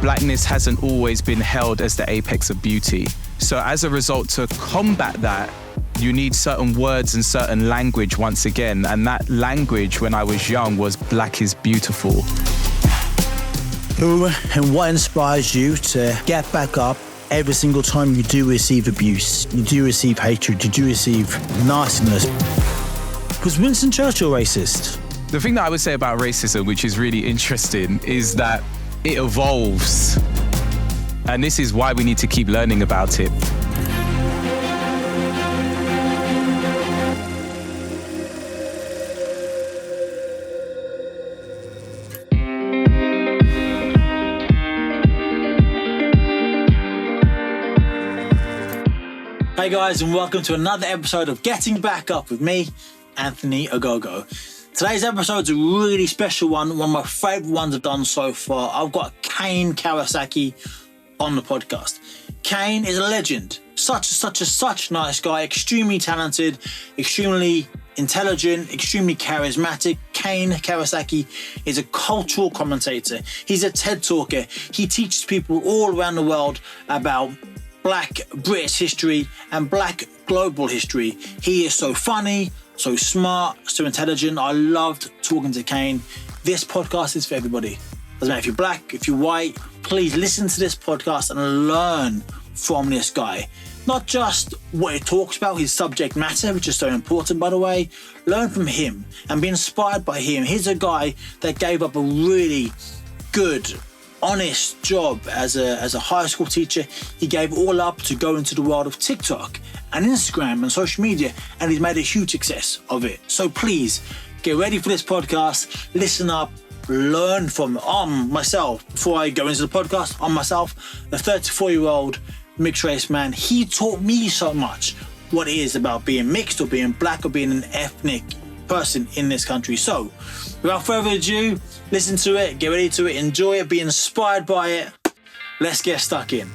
blackness hasn't always been held as the apex of beauty. So as a result, to combat that, you need certain words and certain language once again. And that language when I was young was black is beautiful. Who and what inspires you to get back up every single time you do receive abuse, you do receive hatred, you do receive nastiness? Was Winston Churchill racist? The thing that I would say about racism, which is really interesting, is that it evolves. And this is why we need to keep learning about it. Hey guys, and welcome to another episode of Getting Back Up with me, Anthony Ogogo. Today's episode's a really special one of my favourite ones I've done so far. I've got Kayne Kawasaki on the podcast. Kayne is a legend. Such a nice guy, extremely talented, extremely intelligent, extremely charismatic. Kayne Kawasaki is a cultural commentator. He's a TED talker. He teaches people all around the world about Black British history and Black global history. He is so funny, so smart, so intelligent. I loved talking to Kayne. This podcast is for everybody. Doesn't matter if you're black, if you're white, please listen to this podcast and learn from this guy. Not just what he talks about, his subject matter, which is so important, by the way. Learn from him and be inspired by him. He's a guy that gave up a really good, honest job as a high school teacher. He gave all up to go into the world of TikTok and Instagram and social media, and he's made a huge success of it. So please get ready for this podcast, listen up, learn from myself. Before I go into the podcast, I'm myself, a 34-year-old mixed race man. He taught me so much what it is about being mixed or being black or being an ethnic person in this country. So without further ado, listen to it, get ready to it, enjoy it, be inspired by it. Let's get stuck in.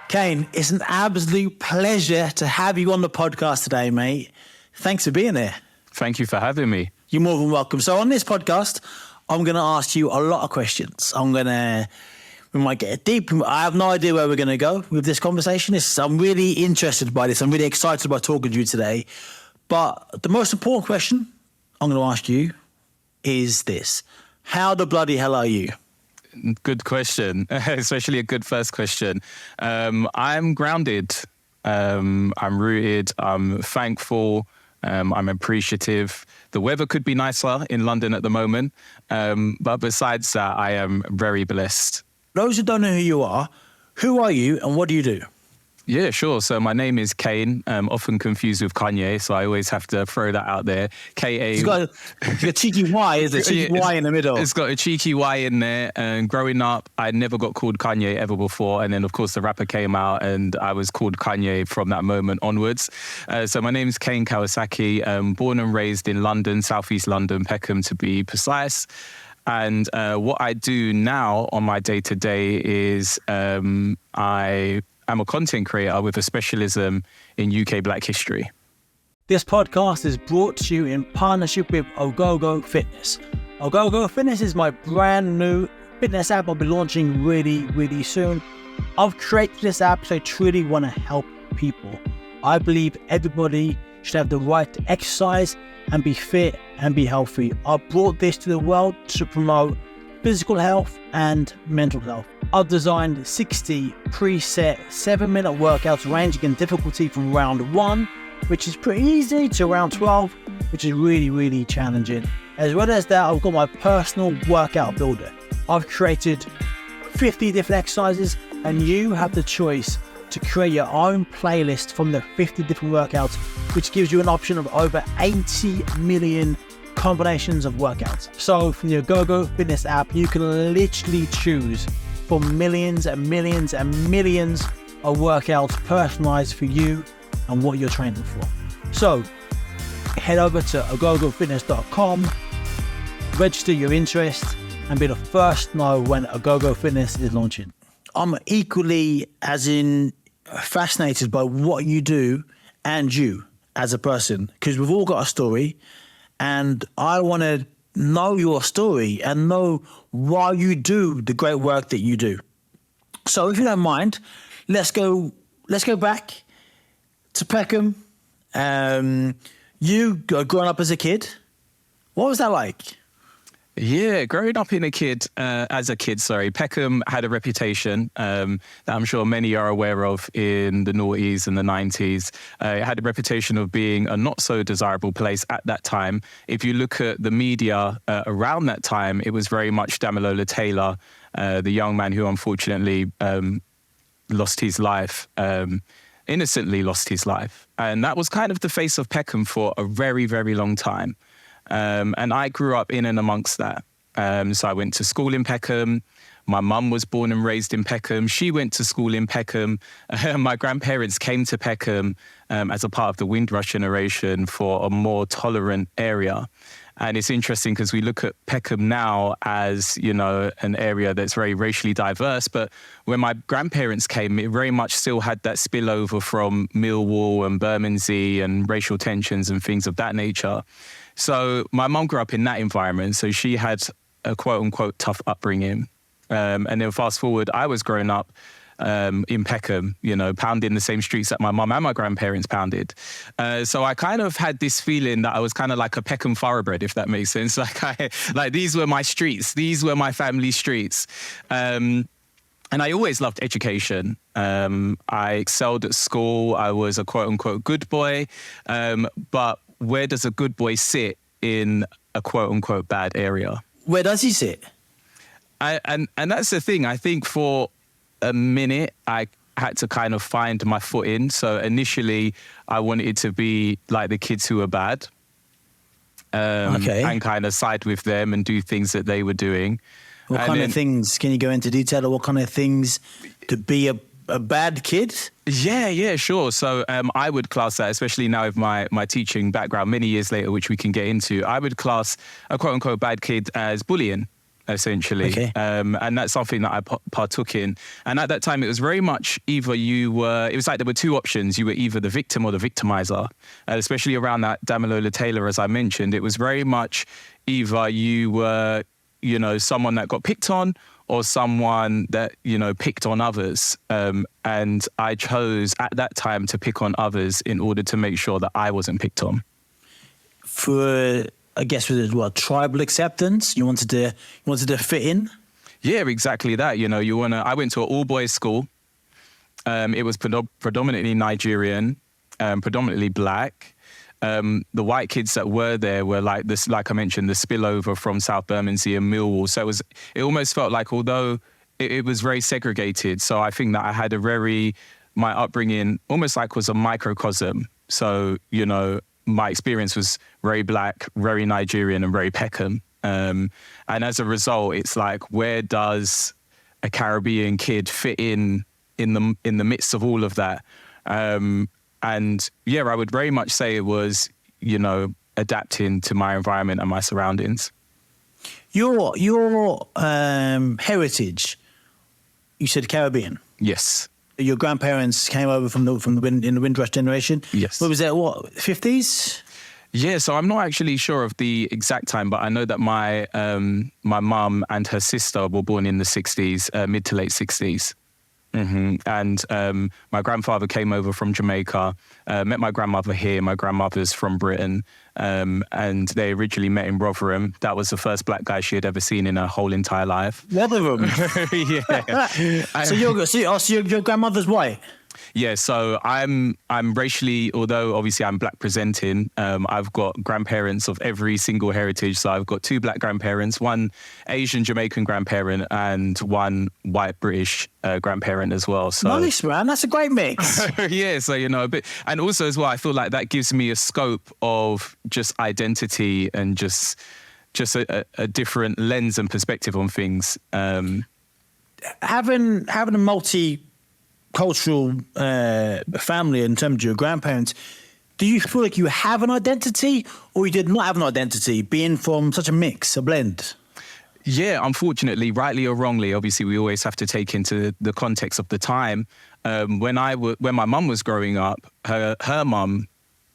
Kayne, it's an absolute pleasure to have you on the podcast today, mate. Thanks for being here. Thank you for having me. You're more than welcome. So on this podcast, I'm going to ask you a lot of questions. We might get deep. I have no idea where we're going to go with this conversation. I'm really interested by this. I'm really excited about talking to you today. But the most important question I'm going to ask you is this. How the bloody hell are you? Good question, especially a good first question. I'm grounded. I'm rooted. I'm thankful. I'm appreciative. The weather could be nicer in London at the moment. But besides that, I am very blessed. Those who don't know who are you and what do you do? Yeah, sure. So my name is Kayne, often confused with Kanye, so I always have to throw that out there. K-A... It's got a cheeky Y, is it? Cheeky Y in the middle. It's got a cheeky Y in there. And growing up, I never got called Kanye ever before. And then, of course, the rapper came out and I was called Kanye from that moment onwards. So my name is Kayne Kawasaki, born and raised in London, southeast London, Peckham to be precise. And what I do now on my day-to-day is I'm a content creator with a specialism in UK Black history. This podcast is brought to you in partnership with Ogogo Fitness. Ogogo Fitness is my brand new fitness app I'll be launching really soon. I've created this app because I truly want to help people. I believe everybody should have the right to exercise and be fit and be healthy. I brought this to the world to promote physical health and mental health. I've designed 60 preset 7-minute workouts ranging in difficulty from round 1, which is pretty easy, to round 12, which is really challenging. As well as that, I've got my personal workout builder. I've created 50 different exercises, and you have the choice to create your own playlist from the 50 different workouts, which gives you an option of over 80 million combinations of workouts. So from your Ogogo Fitness app, you can literally choose from millions and millions and millions of workouts personalized for you and what you're training for. So head over to ogogofitness.com, register your interest, and be the first to know when Ogogo Fitness is launching. I'm equally fascinated by what you do and you as a person, because we've all got a story, and I want to know your story and know why you do the great work that you do. So if you don't mind, let's go back to Peckham. You growing up as a kid, what was that like? Yeah, growing up as a kid, Peckham had a reputation that I'm sure many are aware of in the noughties and the 90s. It had a reputation of being a not so desirable place at that time. If you look at the media around that time, it was very much Damilola Taylor, the young man who unfortunately lost his life, innocently lost his life. And that was kind of the face of Peckham for a very, very long time. And I grew up in and amongst that. So I went to school in Peckham. My mum was born and raised in Peckham. She went to school in Peckham. My grandparents came to Peckham as a part of the Windrush generation for a more tolerant area. And it's interesting because we look at Peckham now as, you know, an area that's very racially diverse. But when my grandparents came, it very much still had that spillover from Millwall and Bermondsey and racial tensions and things of that nature. So my mum grew up in that environment. So she had a quote unquote tough upbringing. And then fast forward, I was growing up in Peckham, you know, pounding the same streets that my mum and my grandparents pounded. So I kind of had this feeling that I was kind of like a Peckham thoroughbred, if that makes sense. Like these were my streets. These were my family streets. And I always loved education. I excelled at school. I was a quote unquote good boy. But where does a good boy sit in a quote unquote bad area? Where does he sit? And that's the thing. I think for a minute, I had to kind of find my footing. So initially, I wanted to be like the kids who were bad, and kind of side with them and do things that they were doing. What kind of things? Can you go into detail of what kind of things to be a bad kid? Yeah, sure. So I would class that, especially now with my teaching background many years later, which we can get into, I would class a quote unquote bad kid as bullying. Essentially. Okay. And that's something that I partook in. And at that time, it was very much it was like there were two options. You were either the victim or the victimizer, especially around that Damilola Taylor, as I mentioned. It was very much either you were, you know, someone that got picked on or someone that, you know, picked on others. And I chose at that time to pick on others in order to make sure that I wasn't picked on. I guess with tribal acceptance, you wanted to fit in. Yeah, exactly that. You know, I went to an all-boys school. It was predominantly Nigerian, predominantly black. The white kids that were there were like this, like I mentioned, the spillover from South Bermondsey and Millwall. So it almost felt like, although it was very segregated. So I think that I had my upbringing almost like was a microcosm. So, you know, my experience was very black, very Nigerian, and very Peckham. And as a result, it's like, where does a Caribbean kid fit in the midst of all of that? And yeah, I would very much say it was, you know, adapting to my environment and my surroundings. Your heritage, you said Caribbean. Yes. Your grandparents came over in the Windrush generation. Yes. What was that? 50s? Yeah, so I'm not actually sure of the exact time, but I know that my mum and her sister were born in the 60s, mid to late 60s. Mm-hmm. And my grandfather came over from Jamaica, met my grandmother here. My grandmother's from Britain, and they originally met in Rotherham. That was the first black guy she had ever seen in her whole entire life. Rotherham? Yeah. So your grandmother's white? Yeah, so I'm racially, although obviously I'm black presenting, I've got grandparents of every single heritage. So I've got two black grandparents, one Asian Jamaican grandparent and one white British grandparent as well. So nice, man. That's a great mix. Yeah, so, you know, a bit, and also as well, I feel like that gives me a scope of just identity and just a different lens and perspective on things. Having a multicultural family in terms of your grandparents, do you feel like you have an identity or you did not have an identity being from such a mix, a blend? Yeah, unfortunately, rightly or wrongly, obviously we always have to take into the context of the time. When my mum was growing up, her mum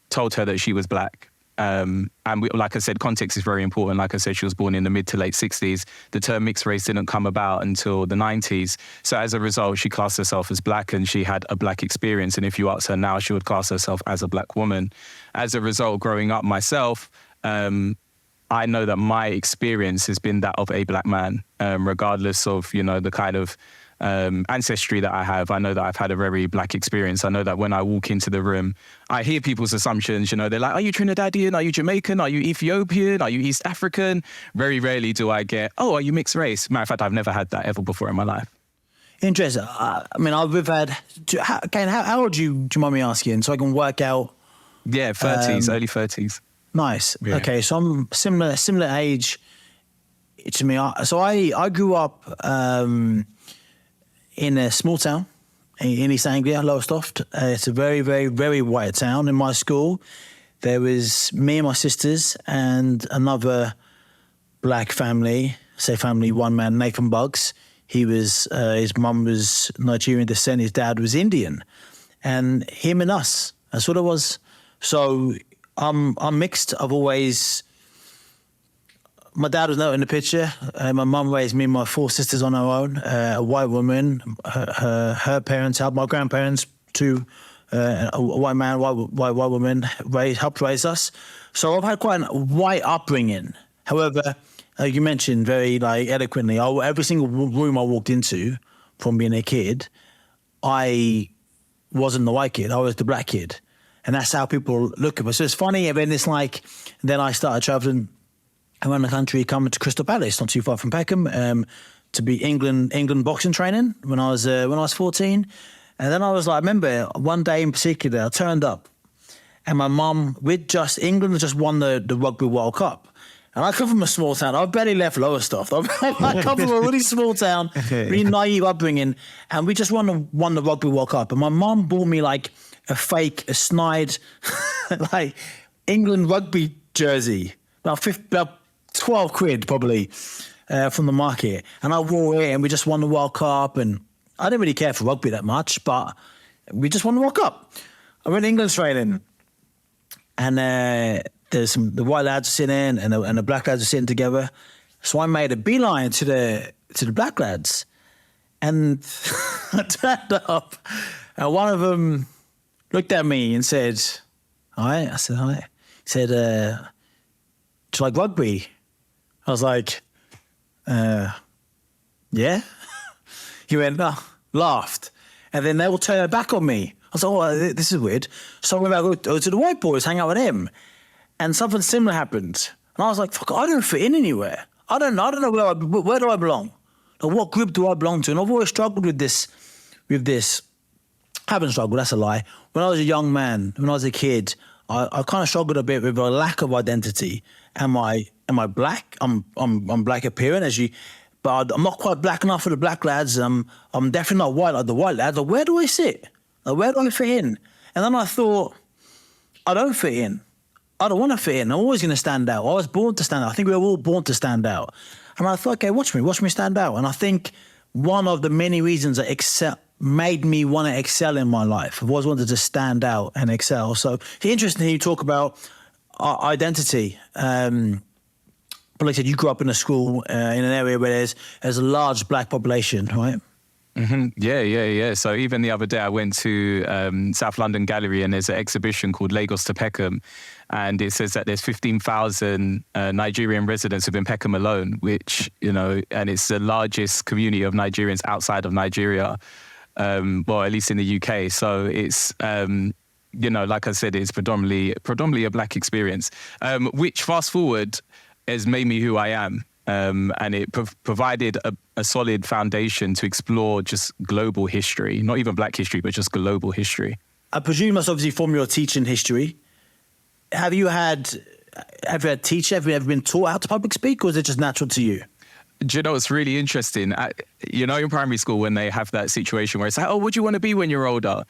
told her that she was black. And like I said, context is very important. Like I said, she was born in the mid to late 60s. The term mixed race didn't come about until the 90s. So as a result, she classed herself as black and she had a black experience. And if you ask her now, she would class herself as a black woman. As a result, growing up myself, I know that my experience has been that of a black man, regardless of, the kind of ancestry that I have. I know that I've had a very black experience. I know that when I walk into the room, I hear people's assumptions. They're like, are you Trinidadian? Are you Jamaican? Are you Ethiopian? Are you East African? Very rarely do I get, oh, are you mixed race? Matter of fact, I've never had that ever before in my life. Interesting. We've had... Kayne, how old do you mind me asking, so I can work out? Yeah, 30s, early 30s. Nice. Yeah. Okay, so I'm similar age to me. So I grew up in a small town in East Anglia, Lowestoft. It's a very, very, very white town. In my school, there was me and my sisters and another black family, one man, Nathan Buggs. He was, his mum was Nigerian descent, his dad was Indian. And him and us, that's what it was. So I'm mixed. My dad was not in the picture. My mum raised me and my four sisters on her own. A white woman, her parents helped my grandparents to a white man, white woman helped raise us. So I've had quite a white upbringing. However, you mentioned very eloquently, every single room I walked into from being a kid, I wasn't the white kid. I was the black kid. And that's how people look at me. So it's funny. And then then I started traveling around the country, coming to Crystal Palace, not too far from Peckham, to be England boxing training when I was 14. And then I remember one day in particular, I turned up, and my mum, England just won the Rugby World Cup. And I come from a small town. I've barely left Lowestoft. I come from a really small town, really naive upbringing, and we just won the Rugby World Cup. And my mum bought me a snide, England rugby jersey, about 12 quid probably from the market. And I wore it and we just won the World Cup. And I didn't really care for rugby that much, but we just won the World Cup. I went to England training, and the white lads are sitting and the black lads are sitting together. So I made a beeline to the black lads, and I turned up, and one of them looked at me and said, "Hi." I said, "Hi." He said, "Do you like rugby?" I was like, "Yeah." He went, laughed, and then they all turned their back on me. I was like, "Oh, this is weird." So I went back to the white boys, hang out with him, and something similar happened. And I was like, "Fuck, I don't fit in anywhere. I don't know where do I belong? What group do I belong to?" And I've always struggled with this. I haven't struggled, that's a lie. When I was a young man, when I was a kid, I kind of struggled a bit with a lack of identity. Am I black? I'm black appearing, but I'm not quite black enough for the black lads. I'm definitely not white like the white lads. Where do I sit? Where do I fit in? And then I thought, I don't fit in. I don't want to fit in. I'm always going to stand out. I was born to stand out. I think we were all born to stand out. And I thought, okay, watch me stand out. And I think one of the many reasons that made me want to excel in my life. I've always wanted to stand out and excel. So it's interesting you talk about identity. But like I said, you grew up in a school in an area where there's a large black population, right? Mm-hmm. Yeah. So even the other day I went to South London Gallery, and there's an exhibition called Lagos to Peckham, and it says that there's 15,000 Nigerian residents within Peckham alone, which, and it's the largest community of Nigerians outside of Nigeria, at least in the UK. So it's, like I said, it's predominantly a black experience, which fast forward has made me who I am. And it provided a solid foundation to explore just global history, not even black history, but just global history. I presume that's obviously from your teaching history. Have you had teachers? Have you ever been taught how to public speak, or is it just natural to you? Do you know what's really interesting? In primary school, when they have that situation where it's like, oh, what do you want to be when you're older?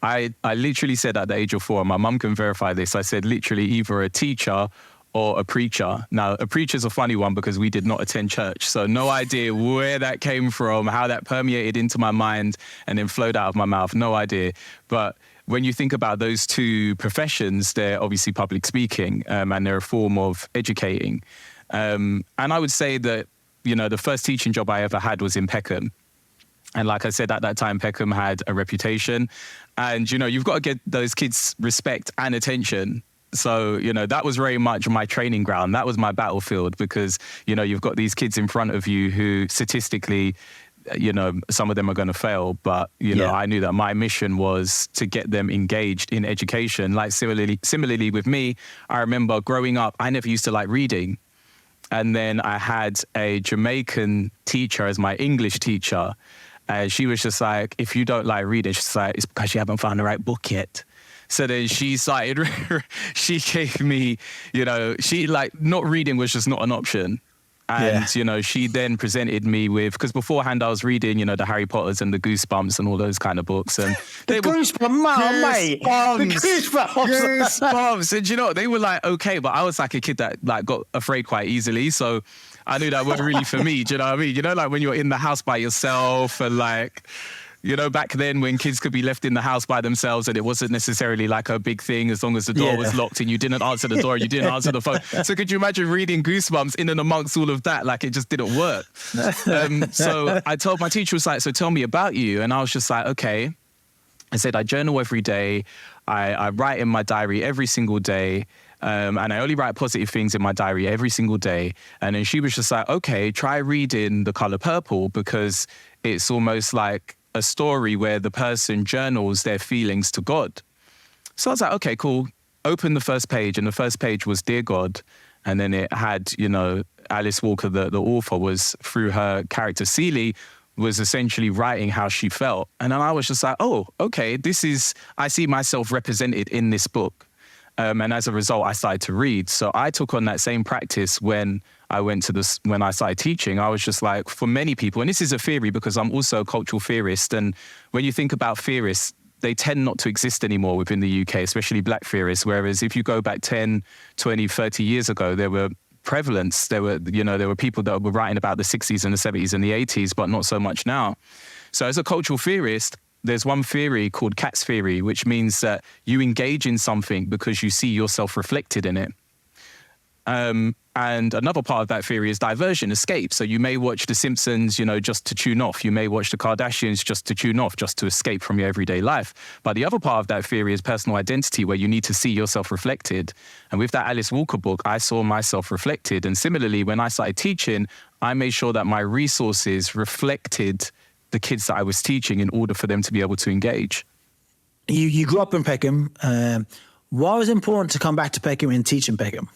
I literally said at the age of 4, and my mum can verify this, I said literally either a teacher or a preacher. Now, a preacher's a funny one because we did not attend church. So no idea where that came from, how that permeated into my mind and then flowed out of my mouth. No idea. But when you think about those two professions, they're obviously public speaking, and they're a form of educating. And I would say that, the first teaching job I ever had was in Peckham. And like I said, at that time, Peckham had a reputation. And, you've got to get those kids respect and attention. So, that was very much my training ground. That was my battlefield because, you've got these kids in front of you who statistically, some of them are going to fail. But, I knew that my mission was to get them engaged in education. Like similarly with me, I remember growing up, I never used to like reading. And then I had a Jamaican teacher as my English teacher. And she was just like, if you don't like reading, she's like, it's because you haven't found the right book yet. So then she started, she gave me, not reading was just not an option. And, she then presented me with, because beforehand I was reading, the Harry Potters and the Goosebumps and all those kind of books. And the Goosebumps, mate. The Goosebumps. And, they were like, okay, but I was like a kid that like got afraid quite easily. So I knew that wasn't really for me. Do you know what I mean? Like when you're in the house by yourself and like, back then when kids could be left in the house by themselves and it wasn't necessarily like a big thing as long as the door was locked and you didn't answer the door and you didn't answer the phone. So could you imagine reading Goosebumps in and amongst all of that? Like it just didn't work. So I told my teacher, was like, so tell me about you. And I was just like, okay. I said, I journal every day. I write in my diary every single day. And I only write positive things in my diary every single day. And then she was just like, okay, try reading The Color Purple because it's almost like a story where the person journals their feelings to God. So I was like, okay, cool. Open the first page, and the first page was Dear God. And then it had, Alice Walker, the author, was through her character Celie, was essentially writing how she felt. And then I was just like, oh, okay, I see myself represented in this book. And as a result, I started to read. So I took on that same practice when I started teaching. I was just like, for many people, and this is a theory because I'm also a cultural theorist. And when you think about theorists, they tend not to exist anymore within the UK, especially black theorists. Whereas if you go back 10, 20, 30 years ago, there were prevalence. There were people that were writing about the 60s and the 70s and the 80s, but not so much now. So as a cultural theorist, there's one theory called Cat's theory, which means that you engage in something because you see yourself reflected in it. And another part of that theory is diversion, escape. So you may watch The Simpsons, just to tune off. You may watch The Kardashians just to tune off, just to escape from your everyday life. But the other part of that theory is personal identity, where you need to see yourself reflected. And with that Alice Walker book, I saw myself reflected. And similarly, when I started teaching, I made sure that my resources reflected the kids that I was teaching in order for them to be able to engage. You grew up in Peckham. Why was it important to come back to Peckham and teach in Peckham?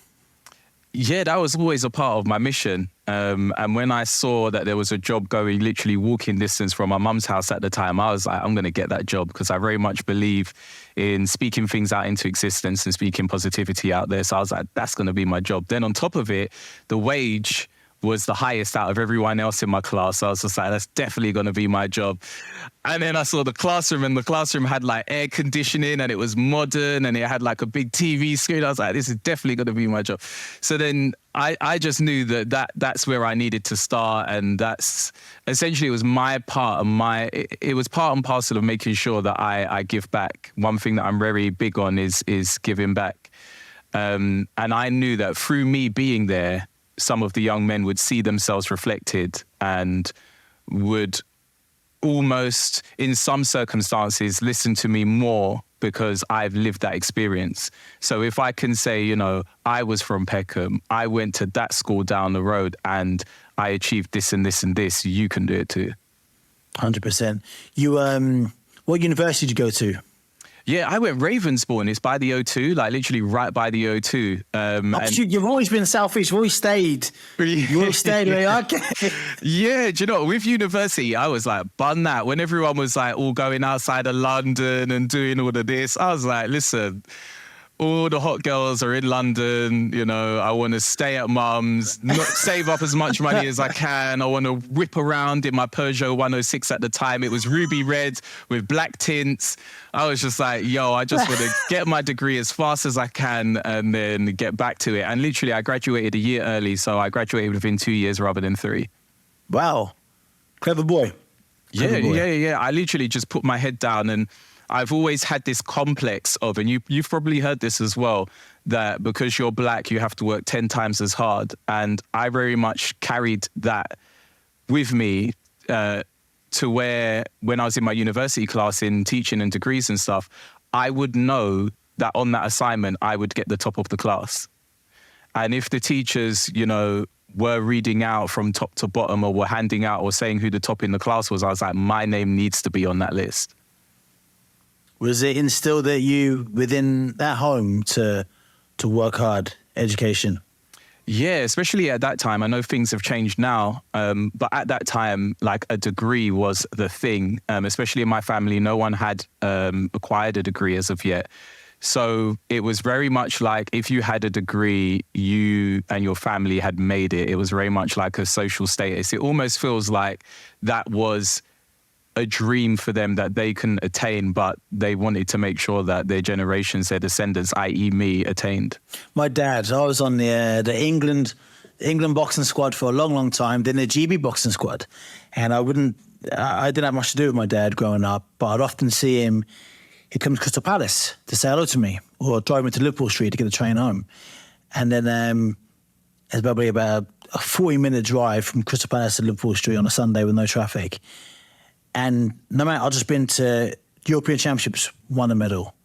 Yeah, that was always a part of my mission. And when I saw that there was a job going literally walking distance from my mum's house at the time, I was like, I'm going to get that job because I very much believe in speaking things out into existence and speaking positivity out there. So I was like, that's going to be my job. Then on top of it, the wage was the highest out of everyone else in my class. So I was just like, that's definitely going to be my job. And then I saw the classroom, and the classroom had like air conditioning and it was modern and it had like a big TV screen. I was like, this is definitely going to be my job. So then I just knew that's where I needed to start. And that's essentially, it was part and parcel of making sure that I give back. One thing that I'm very big on is giving back. And I knew that through me being there, some of the young men would see themselves reflected and would almost, in some circumstances, listen to me more because I've lived that experience. So if I can say, I was from Peckham, I went to that school down the road and I achieved this and this and this, you can do it too. 100%. You, what university did you go to? Yeah, I went Ravensbourne. It's by the O2, like literally right by the O2. You've always been Southeast. You've always stayed. You always stayed where okay. Yeah, do you know, with university, I was like, bun that. When everyone was like all going outside of London and doing all of this, I was like, listen, all the hot girls are in London, I want to stay at mum's, save up as much money as I can. I want to whip around in my Peugeot 106 at the time. It was ruby red with black tints. I was just like, I just want to get my degree as fast as I can and then get back to it. And literally, I graduated a year early, so I graduated within 2 years rather than 3. Wow. Clever boy. Yeah. I literally just put my head down and I've always had this complex of, and you've probably heard this as well, that because you're black, you have to work 10 times as hard. And I very much carried that with me to where when I was in my university class in teaching and degrees and stuff, I would know that on that assignment, I would get the top of the class. And if the teachers, were reading out from top to bottom or were handing out or saying who the top in the class was, I was like, my name needs to be on that list. Was it instilled at you within that home to work hard, education? Yeah, especially at that time. I know things have changed now, but at that time, like a degree was the thing, especially in my family. No one had acquired a degree as of yet. So it was very much like if you had a degree, you and your family had made it. It was very much like a social status. It almost feels like that was a dream for them that they couldn't attain, but they wanted to make sure that their generations, their descendants, i.e. me, attained. My dad, I was on the England boxing squad for a long, long time, then the GB boxing squad. And I didn't have much to do with my dad growing up, but I'd often see him. He'd come to Crystal Palace to say hello to me or drive me to Liverpool Street to get the train home. And then it's probably about a 40-minute drive from Crystal Palace to Liverpool Street on a Sunday with no traffic. And no matter, I've just been to European Championships, won a medal.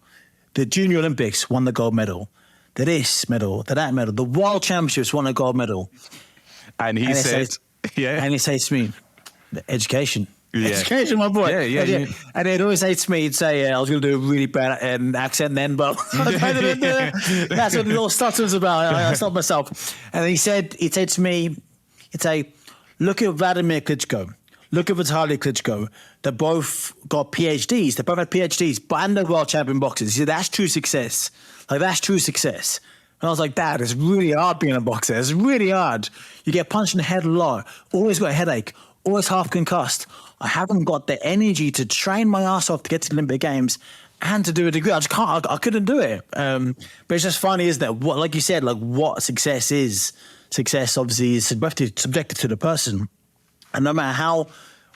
The Junior Olympics, won the gold medal. The this medal, the that medal. The World Championships, won a gold medal. And he said, And he says to me, education. Yeah. Education, my boy. Yeah. And he'd always say to me, he'd say, I was going to do a really bad accent then, but that's what the little stutter's about. I stopped myself. And he'd say to me, he'd say, look at Vladimir Klitschko. Look at Vitaly Klitschko. They both got PhDs. They both had PhDs, and they're world champion boxers. He said, that's true success. Like, that's true success. And I was like, Dad, it's really hard being a boxer. It's really hard. You get punched in the head a lot. Always got a headache. Always half concussed. I haven't got the energy to train my ass off to get to the Olympic Games and to do a degree. I just can't. I couldn't do it. But it's just funny, isn't it? What, like you said, like what success is. Success obviously is subjective to the person. And no matter how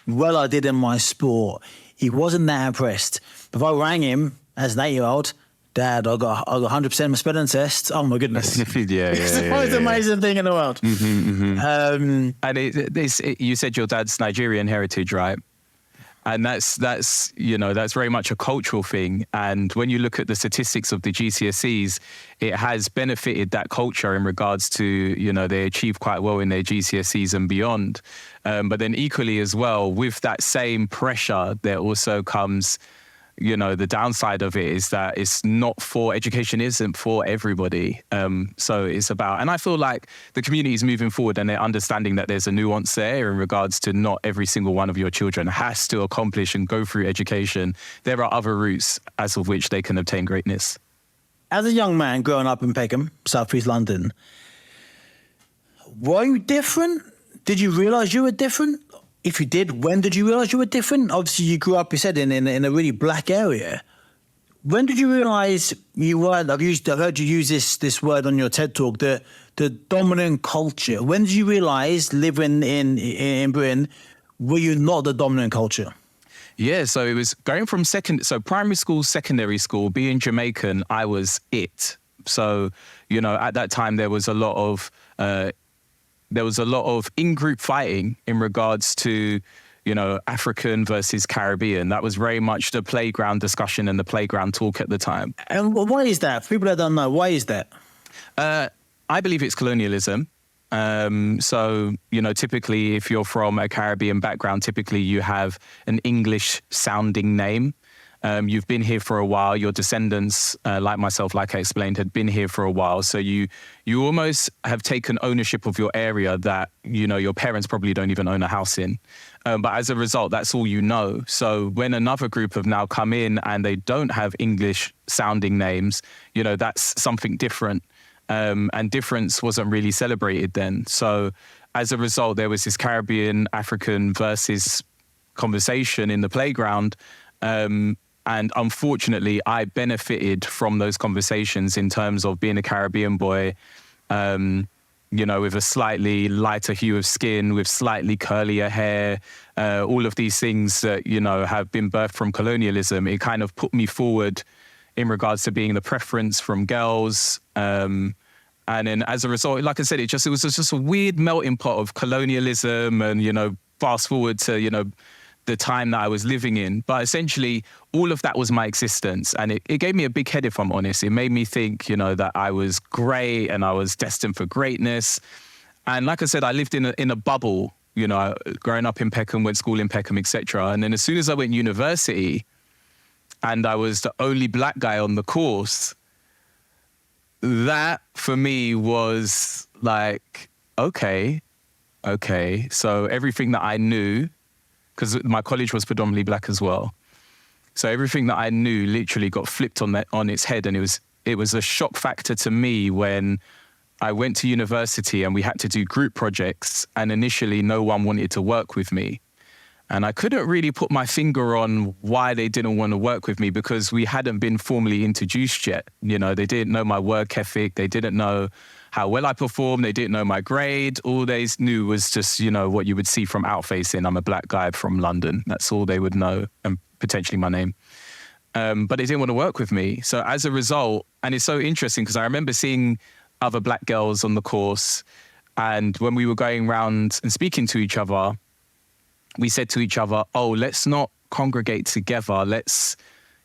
well I did in my sport, he wasn't that impressed. If I rang him as an 8-year-old, Dad, I got 100% in my spelling test. Oh my goodness! It's the most amazing thing in the world. And you said your dad's Nigerian heritage, right? And that's very much a cultural thing. And when you look at the statistics of the GCSEs, it has benefited that culture in regards to, they achieve quite well in their GCSEs and beyond. But then equally as well, with that same pressure, there also comes, the downside of it is that education isn't for everybody. So it's about, and I feel like the community is moving forward and they're understanding that there's a nuance there in regards to not every single one of your children has to accomplish and go through education. There are other routes as of which they can obtain greatness. As a young man growing up in Peckham, Southeast London, were you different? Did you realise you were different? If you did, when did you realise you were different? Obviously, you grew up, you said, in a really black area. When did you realise you were, I've heard you use this word on your TED Talk, the dominant culture. When did you realise, living in Britain, were you not the dominant culture? Yeah, so it was going from primary school, secondary school, being Jamaican, I was it. So, at that time, there was a lot of in-group fighting in regards to, African versus Caribbean. That was very much the playground discussion and the playground talk at the time. And why is that? For people that don't know, why is that? I believe it's colonialism. So, typically if you're from a Caribbean background, typically you have an English sounding name. You've been here for a while. Your descendants, like myself, like I explained, had been here for a while. So you almost have taken ownership of your area that, your parents probably don't even own a house in. But as a result, that's all you know. So when another group have now come in and they don't have English sounding names, that's something different. And difference wasn't really celebrated then. So as a result, there was this Caribbean, African versus conversation in the playground. And unfortunately, I benefited from those conversations in terms of being a Caribbean boy, you know, with a slightly lighter hue of skin, with slightly curlier hair, all of these things that, you know, have been birthed from colonialism. It kind of put me forward in regards to being the preference from girls. And then as a result, like I said, it was just a weird melting pot of colonialism and, you know, fast forward to, you know, the time that I was living in. But essentially, all of that was my existence. And it gave me a big head, if I'm honest. It made me think, you know, that I was great and I was destined for greatness. And like I said, I lived in a bubble, you know, growing up in Peckham, went to school in Peckham, etc. And then as soon as I went to university and I was the only black guy on the course, that for me was like, okay. So everything that I knew, because my college was predominantly black as well. So everything that I knew literally got flipped on its head. And it was a shock factor to me when I went to university and we had to do group projects, and initially no one wanted to work with me. And I couldn't really put my finger on why they didn't want to work with me, because we hadn't been formally introduced yet. You know, they didn't know my work ethic. They didn't know how well I performed. They didn't know my grade. All they knew was just, you know, what you would see from outfacing. I'm a black guy from London. That's all they would know, and potentially my name. But they didn't want to work with me. So as a result, and it's so interesting because I remember seeing other black girls on the course, and when we were going around and speaking to each other, we said to each other, oh, let's not congregate together. Let's,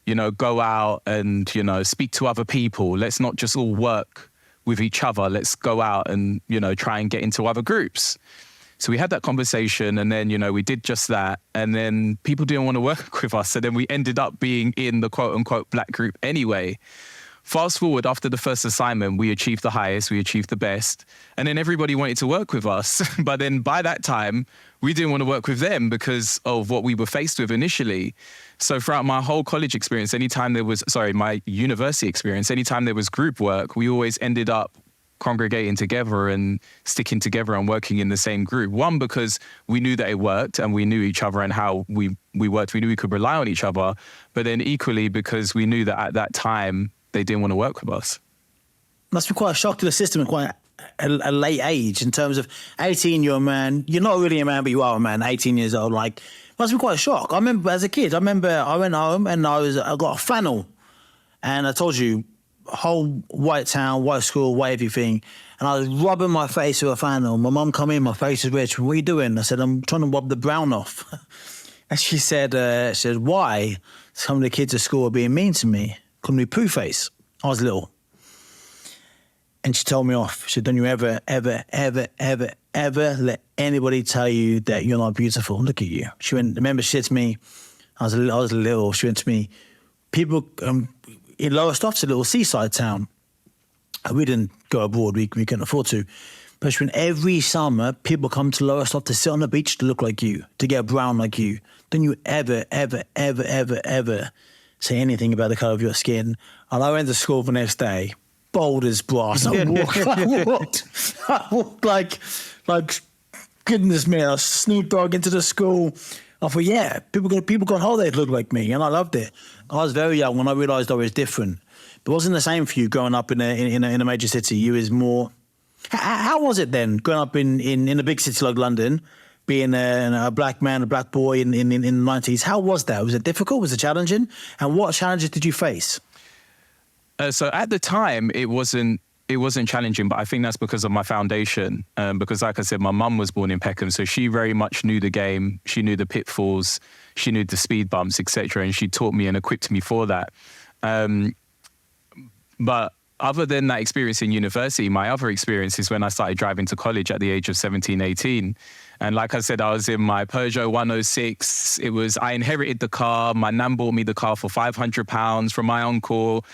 you know, go out and, you know, speak to other people. Let's not just all work with each other. Let's go out and, you know, try and get into other groups. So we had that conversation, and then, you know, we did just that. And then people didn't want to work with us. So then we ended up being in the quote unquote black group anyway. Fast forward, after the first assignment, we achieved the highest, we achieved the best. And then everybody wanted to work with us. But then by that time, we didn't want to work with them because of what we were faced with initially. So throughout my whole college experience, my university experience, anytime there was group work, we always ended up congregating together and sticking together and working in the same group. One, because we knew that it worked and we knew each other and how we worked. We knew we could rely on each other. But then equally because we knew that at that time, they didn't want to work with us. Must be quite a shock to the system at quite a late age, in terms of 18, you're a man. You're not really a man, but you are a man, 18 years old. Like, must be quite a shock. I remember as a kid, I went home and I got a flannel. And I told you, whole white town, white school, white everything. And I was rubbing my face with a flannel. My mum come in, my face is red. What are you doing? I said, I'm trying to rub the brown off. And she said, why? Some of the kids at school are being mean to me. Calling me poo face. I was little. And she told me off. She said, don't you ever let anybody tell you that you're not beautiful. Look at you. She said to me, I was little, she went to me, people in Lowestoft's a little seaside town. We didn't go abroad, we couldn't afford to. But she went, every summer, people come to Lowestoft to sit on the beach to look like you, to get brown like you. Don't you ever say anything about the colour of your skin. And I went to school the next day, bold as brass. I walked like goodness me. I Snoop Dogg into the school. I thought, yeah, people go on holiday to look like me, and I loved it. I was very young when I realised I was different. But it wasn't the same for you growing up in a major city. You was more. How was it then, growing up in a big city like London, being a black man, a black boy in the 90s? How was that? Was it difficult? Was it challenging? And what challenges did you face? So at the time, it wasn't challenging, but I think that's because of my foundation. Because like I said, my mum was born in Peckham, so she very much knew the game. She knew the pitfalls. She knew the speed bumps, etc. And she taught me and equipped me for that. But other than that experience in university, my other experience is when I started driving to college at the age of 17, 18. And like I said, I was in my Peugeot 106. I inherited the car. My nan bought me the car for £500 from my uncle,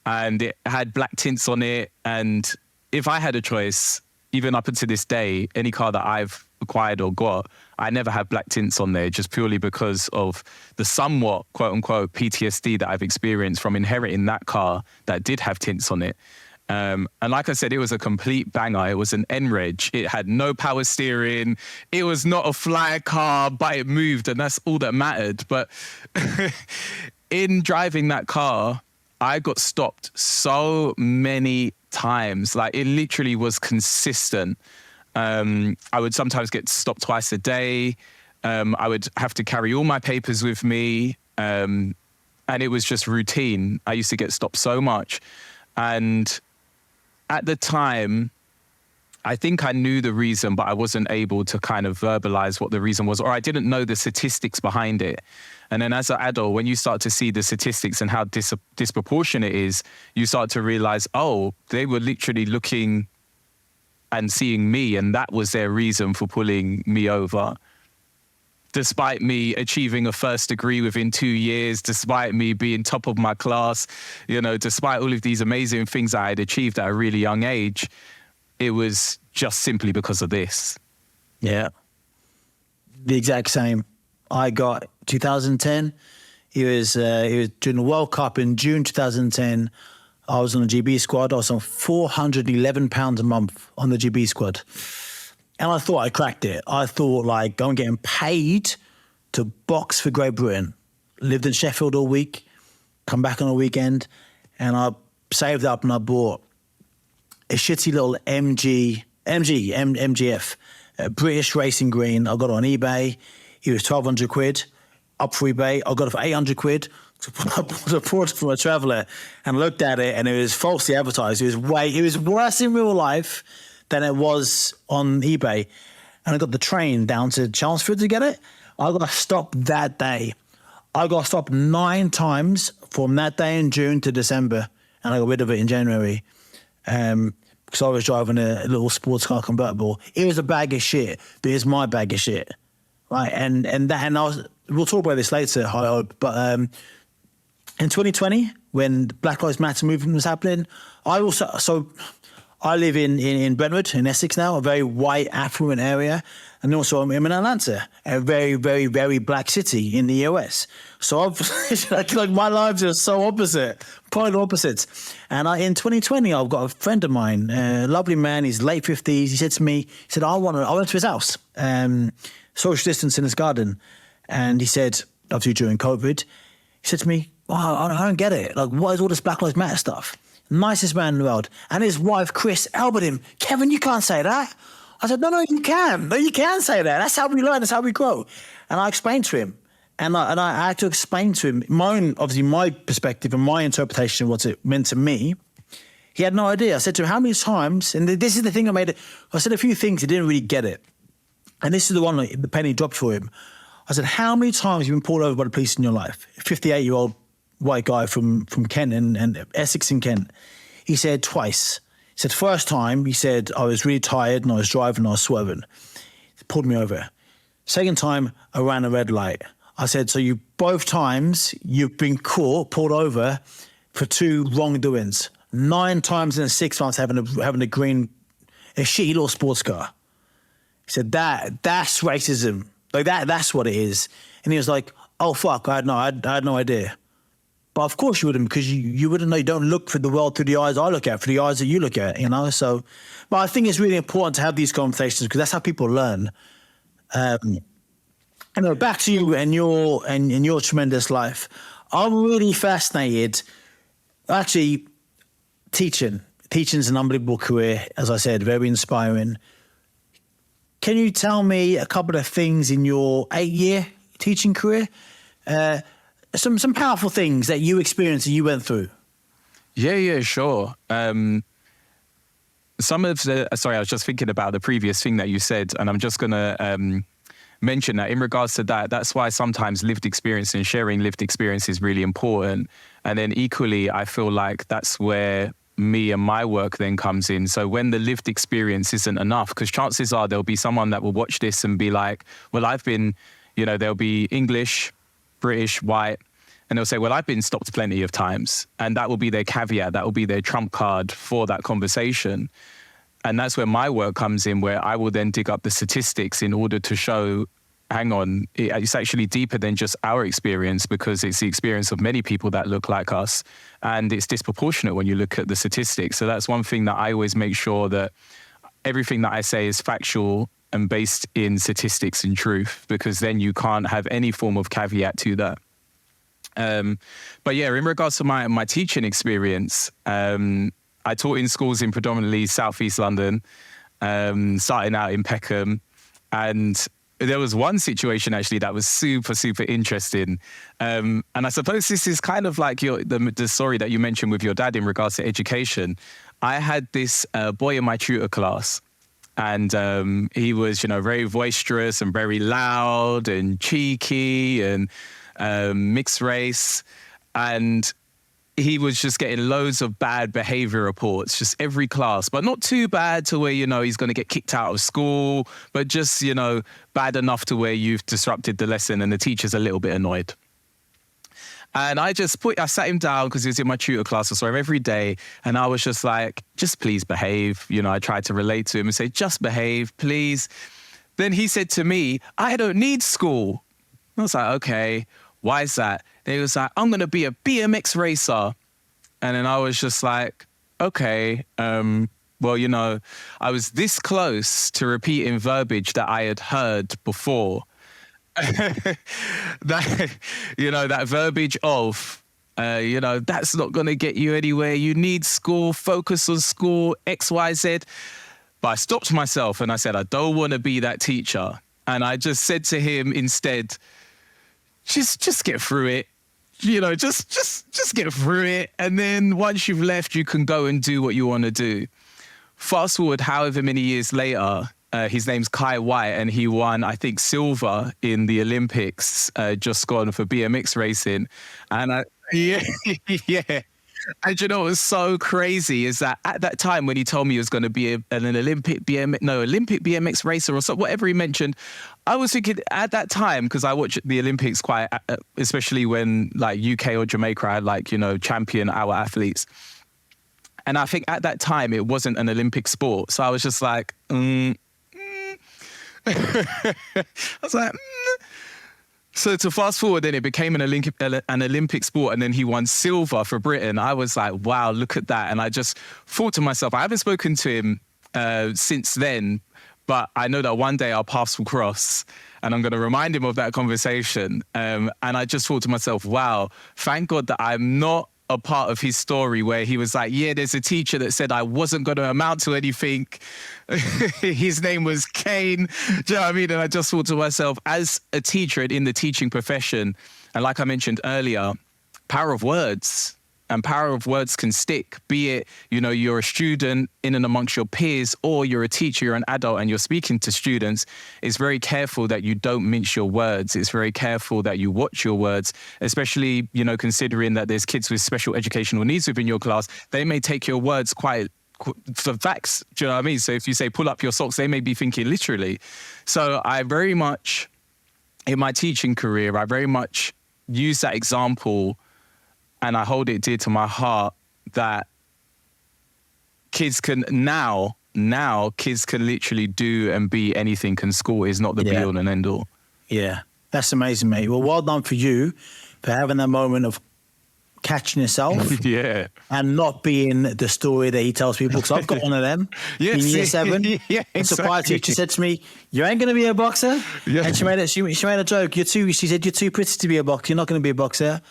and it had black tints on it. And if I had a choice, even up until this day, any car that I've acquired or got, I never had black tints on there, just purely because of the somewhat, quote unquote, PTSD that I've experienced from inheriting that car that did have tints on it. And like I said, it was a complete banger. It was an N-Reg. It had no power steering. It was not a fly car, but it moved, and that's all that mattered. But in driving that car, I got stopped so many times. Like, it literally was consistent. I would sometimes get stopped twice a day. I would have to carry all my papers with me. And it was just routine. I used to get stopped so much. And at the time, I think I knew the reason, but I wasn't able to kind of verbalize what the reason was, or I didn't know the statistics behind it. And then as an adult, when you start to see the statistics and how disproportionate it is, you start to realize, oh, they were literally looking and seeing me, and that was their reason for pulling me over. Despite me achieving a first degree within 2 years, despite me being top of my class, despite all of these amazing things I had achieved at a really young age, it was just simply because of this. Yeah. The exact same. I got 2010. It was during the World Cup in June 2010. I was on the GB squad. I was on £411 a month on the GB squad. And I thought I cracked it. I thought, like, I'm getting paid to box for Great Britain. Lived in Sheffield all week, come back on a weekend, and I saved up and I bought a shitty little MGF, British Racing Green. I got it on eBay. It was 1,200 quid. Up for eBay. I got it for 800 quid. So I bought it from a traveller and looked at it, and it was falsely advertised. It was worse in real life than it was on eBay. And I got the train down to Chelmsford to get it. I got stopped that day. I got stopped 9 times from that day in June to December, and I got rid of it in January. Because I was driving a little sports car convertible. It was a bag of shit, but it's my bag of shit, right? We'll talk about this later, I hope. But in 2020, when the Black Lives Matter movement was happening, I live in Brentwood, in Essex now, a very white, affluent area. And also I'm in Atlanta, a very, very, very black city in the US. So like my lives are so opposite, polar opposites. And in 2020, I've got a friend of mine, a lovely man, he's late 50s. He said to me, I went to his house, social distance in his garden. And he said, obviously during COVID, he said to me, I don't get it. Like, what is all this Black Lives Matter stuff? Nicest man in the world. And his wife, Chris, elbowed him. Kevin, you can't say that. I said, no, you can. No, you can say that. That's how we learn. That's how we grow. And I explained to him. And I had to explain to him my perspective and my interpretation of what it meant to me. He had no idea. I said to him, how many times, and this is the thing I said a few things, he didn't really get it. And this is the one, the penny dropped for him. I said, how many times have you been pulled over by the police in your life? A 58-year-old white guy from Kent and Essex in Kent. He said twice. He said, first time, he said, I was really tired and I was driving and I was swerving. He pulled me over. Second time, I ran a red light. I said, so both times you've been caught, pulled over for 2 wrongdoings. 9 times in 6 months having a shitty little sports car. He said, that's racism. Like that's what it is. And he was like, oh fuck, I had no idea. But of course you wouldn't, because you wouldn't know. You don't look for the world through the eyes I look at, for the eyes that you look at, So, but I think it's really important to have these conversations because that's how people learn. Back to you and your tremendous life. I'm really fascinated. Actually, teaching's an unbelievable career, as I said, very inspiring. Can you tell me a couple of things in your 8-year teaching career? Some powerful things that you experienced and you went through. Yeah, sure. I was just thinking about the previous thing that you said, and I'm just going to mention that in regards to that, that's why sometimes lived experience and sharing lived experience is really important. And then equally, I feel like that's where me and my work then comes in. So when the lived experience isn't enough, because chances are there'll be someone that will watch this and be like, well, I've been, there'll be English, British, white, and they'll say, well, I've been stopped plenty of times. And that will be their caveat. That will be their trump card for that conversation. And that's where my work comes in, where I will then dig up the statistics in order to show, hang on, it's actually deeper than just our experience, because it's the experience of many people that look like us. And it's disproportionate when you look at the statistics. So that's one thing that I always make sure that everything that I say is factual and based in statistics and truth, because then you can't have any form of caveat to that. But yeah, in regards to my teaching experience, I taught in schools in predominantly Southeast London, starting out in Peckham. And there was one situation actually that was super, super interesting. And I suppose this is kind of like the story that you mentioned with your dad in regards to education. I had this boy in my tutor class, and he was, very boisterous and very loud and cheeky and mixed race. And he was just getting loads of bad behavior reports, just every class, but not too bad to where, he's going to get kicked out of school, but just, bad enough to where you've disrupted the lesson and the teacher's a little bit annoyed. And I sat him down because he was in my tutor class, I saw him every day. And I was just like, just please behave. I tried to relate to him and say, just behave, please. Then he said to me, I don't need school. I was like, okay, why is that? Then he was like, I'm going to be a BMX racer. And then I was just like, okay, well, I was this close to repeating verbiage that I had heard before. that verbiage of, that's not going to get you anywhere. You need school, focus on school, X, Y, Z. But I stopped myself and I said, I don't want to be that teacher. And I just said to him instead, just get through it. Just get through it. And then once you've left, you can go and do what you want to do. Fast forward however many years later, his name's Kai White, and he won, I think, silver in the Olympics, just gone for BMX racing. And yeah. And what was so crazy is that at that time when he told me he was going to be an Olympic BMX racer or so, whatever he mentioned, I was thinking at that time, because I watch the Olympics quite, especially when like UK or Jamaica had champion our athletes. And I think at that time it wasn't an Olympic sport. So I was just like, I was like, So to fast forward, then it became an Olympic sport, and then he won silver for Britain. I was like, wow, look at that. And I just thought to myself, I haven't spoken to him since then, but I know that one day our paths will cross and I'm going to remind him of that conversation. And I just thought to myself, wow, thank God that I'm not a part of his story where he was like, yeah, there's a teacher that said I wasn't going to amount to anything. His name was Kayne. Do you know what I mean? And I just thought to myself, as a teacher and in the teaching profession, and like I mentioned earlier, power of words. And power of words can stick, be it, you're a student in and amongst your peers, or you're a teacher, you're an adult and you're speaking to students. It's very careful that you don't mince your words. It's very careful that you watch your words, especially, considering that there's kids with special educational needs within your class. They may take your words quite for facts. Do you know what I mean? So if you say, pull up your socks, they may be thinking literally. So I very much, in my teaching career, I very much use that example. And I hold it dear to my heart that kids can now kids can literally do and be anything, and school is not the be all and end all. Yeah, that's amazing, mate. Well, well done for you for having that moment of catching yourself and not being the story that he tells people. Because I've got one of them in year 7. A supply teacher said to me, you ain't going to be a boxer. Yeah. And she made a joke. She said, you're too pretty to be a boxer. You're not going to be a boxer.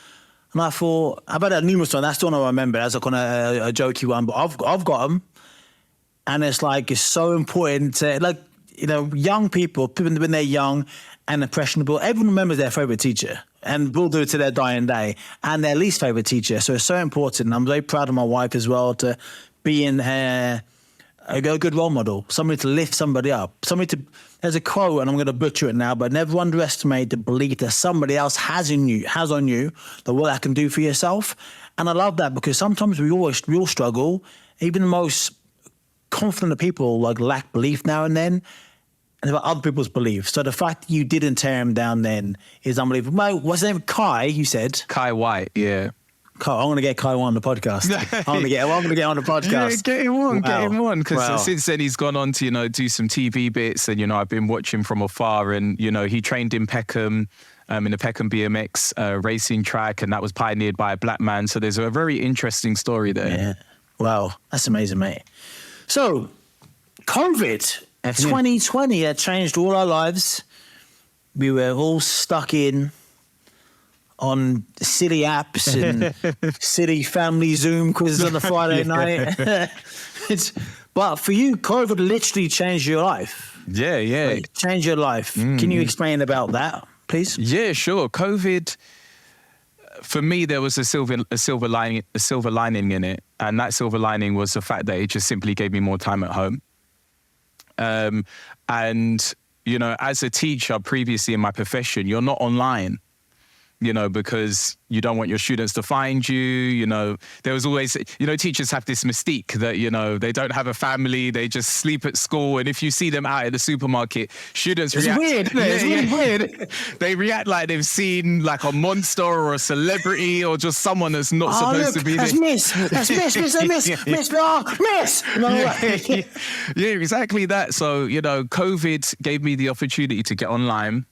And I thought, I've had that numerous times. That's the one I remember as a kind of a jokey one. But I've got them. And it's so important to, young people, when they're young and impressionable, everyone remembers their favourite teacher and will do it to their dying day, and their least favourite teacher. So it's so important. And I'm very proud of my wife as well to be in a good role model, somebody to lift somebody up, there's a quote, and I'm going to butcher it now, but never underestimate the belief that somebody else has on you, that what that can do for yourself. And I love that, because sometimes we all struggle. Even the most confident people lack belief now and then, and about other people's beliefs. So the fact that you didn't tear him down then is unbelievable. Mate, what's his name? Kai, you said? Kai White, yeah. I'm going to get Kai on the podcast. I'm going to get on the podcast. Yeah, get him on. Because since then he's gone on to, do some TV bits. And, I've been watching from afar. And, he trained in Peckham, in the Peckham BMX racing track. And that was pioneered by a black man. So there's a very interesting story there. Yeah. Wow. That's amazing, mate. So, COVID 2020 had changed all our lives. We were all stuck in on silly apps and silly family Zoom quizzes on a Friday night. But for you, COVID literally changed your life. Yeah. Like, changed your life. Can you explain about that, please? Yeah, sure. COVID, for me, there was a silver lining in it, and that silver lining was the fact that it just simply gave me more time at home. And you know, as a teacher, previously in my profession, you're not online. You know, because you don't want your students to find you. You know, there was always, you know, teachers have this mystique that, you know, they don't have a family, they just sleep at school. And if you see them out at the supermarket, students react. It's weird. It's really weird. They react like they've seen like a monster or a celebrity or just someone that's not supposed to be there. That's Miss. Miss. No. Yeah, exactly that. So, you know, COVID gave me the opportunity to get online.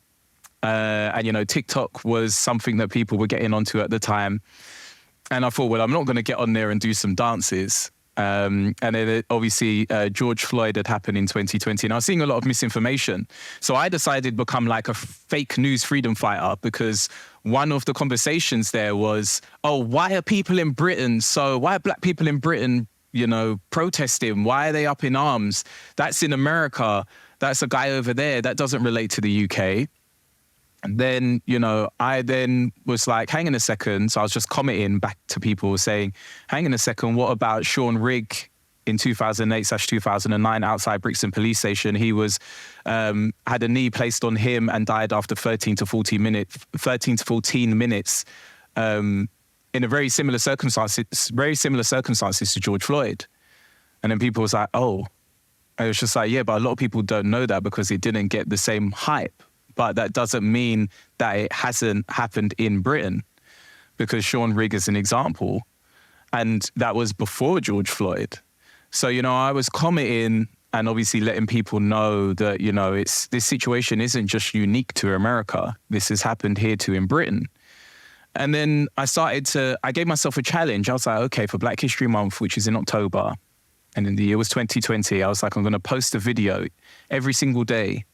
And, you know, TikTok was something that people were getting onto at the time. And I thought, well, I'm not going to get on there and do some dances. And then obviously George Floyd had happened in 2020 and I was seeing a lot of misinformation. So I decided to become like a fake news freedom fighter because one of the conversations there was, oh, why are black people in Britain, you know, protesting? Why are they up in arms? That's in America. That's a guy over there. That doesn't relate to the UK. And then, you know, I then was like, hang on a second. So I was just commenting back to people saying, hang on a second, what about Sean Rigg in 2008/2009 outside Brixton Police Station? He was, had a knee placed on him and died after 13 to 14 minutes in a very similar circumstances to George Floyd. And then people was like, oh, and it was just like, yeah, but a lot of people don't know that because it didn't get the same hype. But that doesn't mean that it hasn't happened in Britain because Sean Rigg is an example. And that was before George Floyd. So, you know, I was commenting and obviously letting people know that, you know, this situation isn't just unique to America. This has happened here too in Britain. And then I gave myself a challenge. I was like, okay, for Black History Month, which is in October, and then the year was 2020, I was like, I'm going to post a video every single day.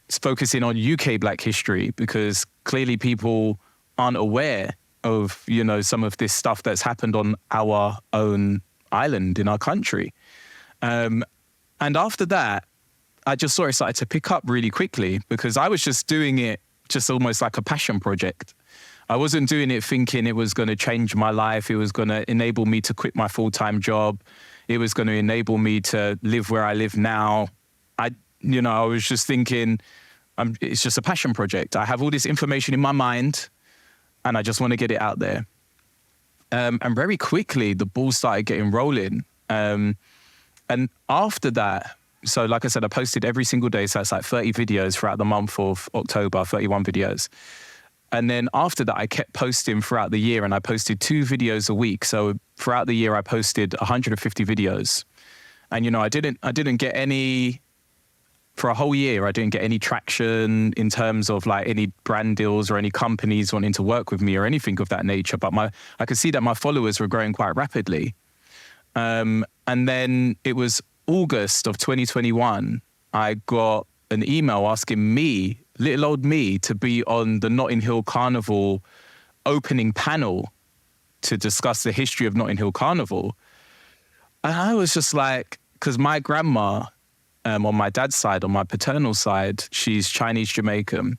It's focusing on UK Black history because clearly people aren't aware of, you know, some of this stuff that's happened on our own island in our country. And after that, I just saw it started to pick up really quickly because I was just doing it just almost like a passion project. I wasn't doing it thinking it was going to change my life. It was going to enable me to quit my full-time job. It was going to enable me to live where I live now. I was just thinking, it's just a passion project. I have all this information in my mind and I just want to get it out there. And very quickly, the ball started getting rolling. And after that, so like I said, I posted every single day. So it's like 30 videos throughout the month of October, 31 videos. And then after that, I kept posting throughout the year and I posted 2 videos a week. So throughout the year, I posted 150 videos. And, you know, I didn't get any... For a whole year, I didn't get any traction in terms of like any brand deals or any companies wanting to work with me or anything of that nature. But I could see that my followers were growing quite rapidly. And then it was August of 2021, I got an email asking me, little old me, to be on the Notting Hill Carnival opening panel to discuss the history of Notting Hill Carnival. And I was just like, because my grandma, on my dad's side, on my paternal side, she's Chinese Jamaican.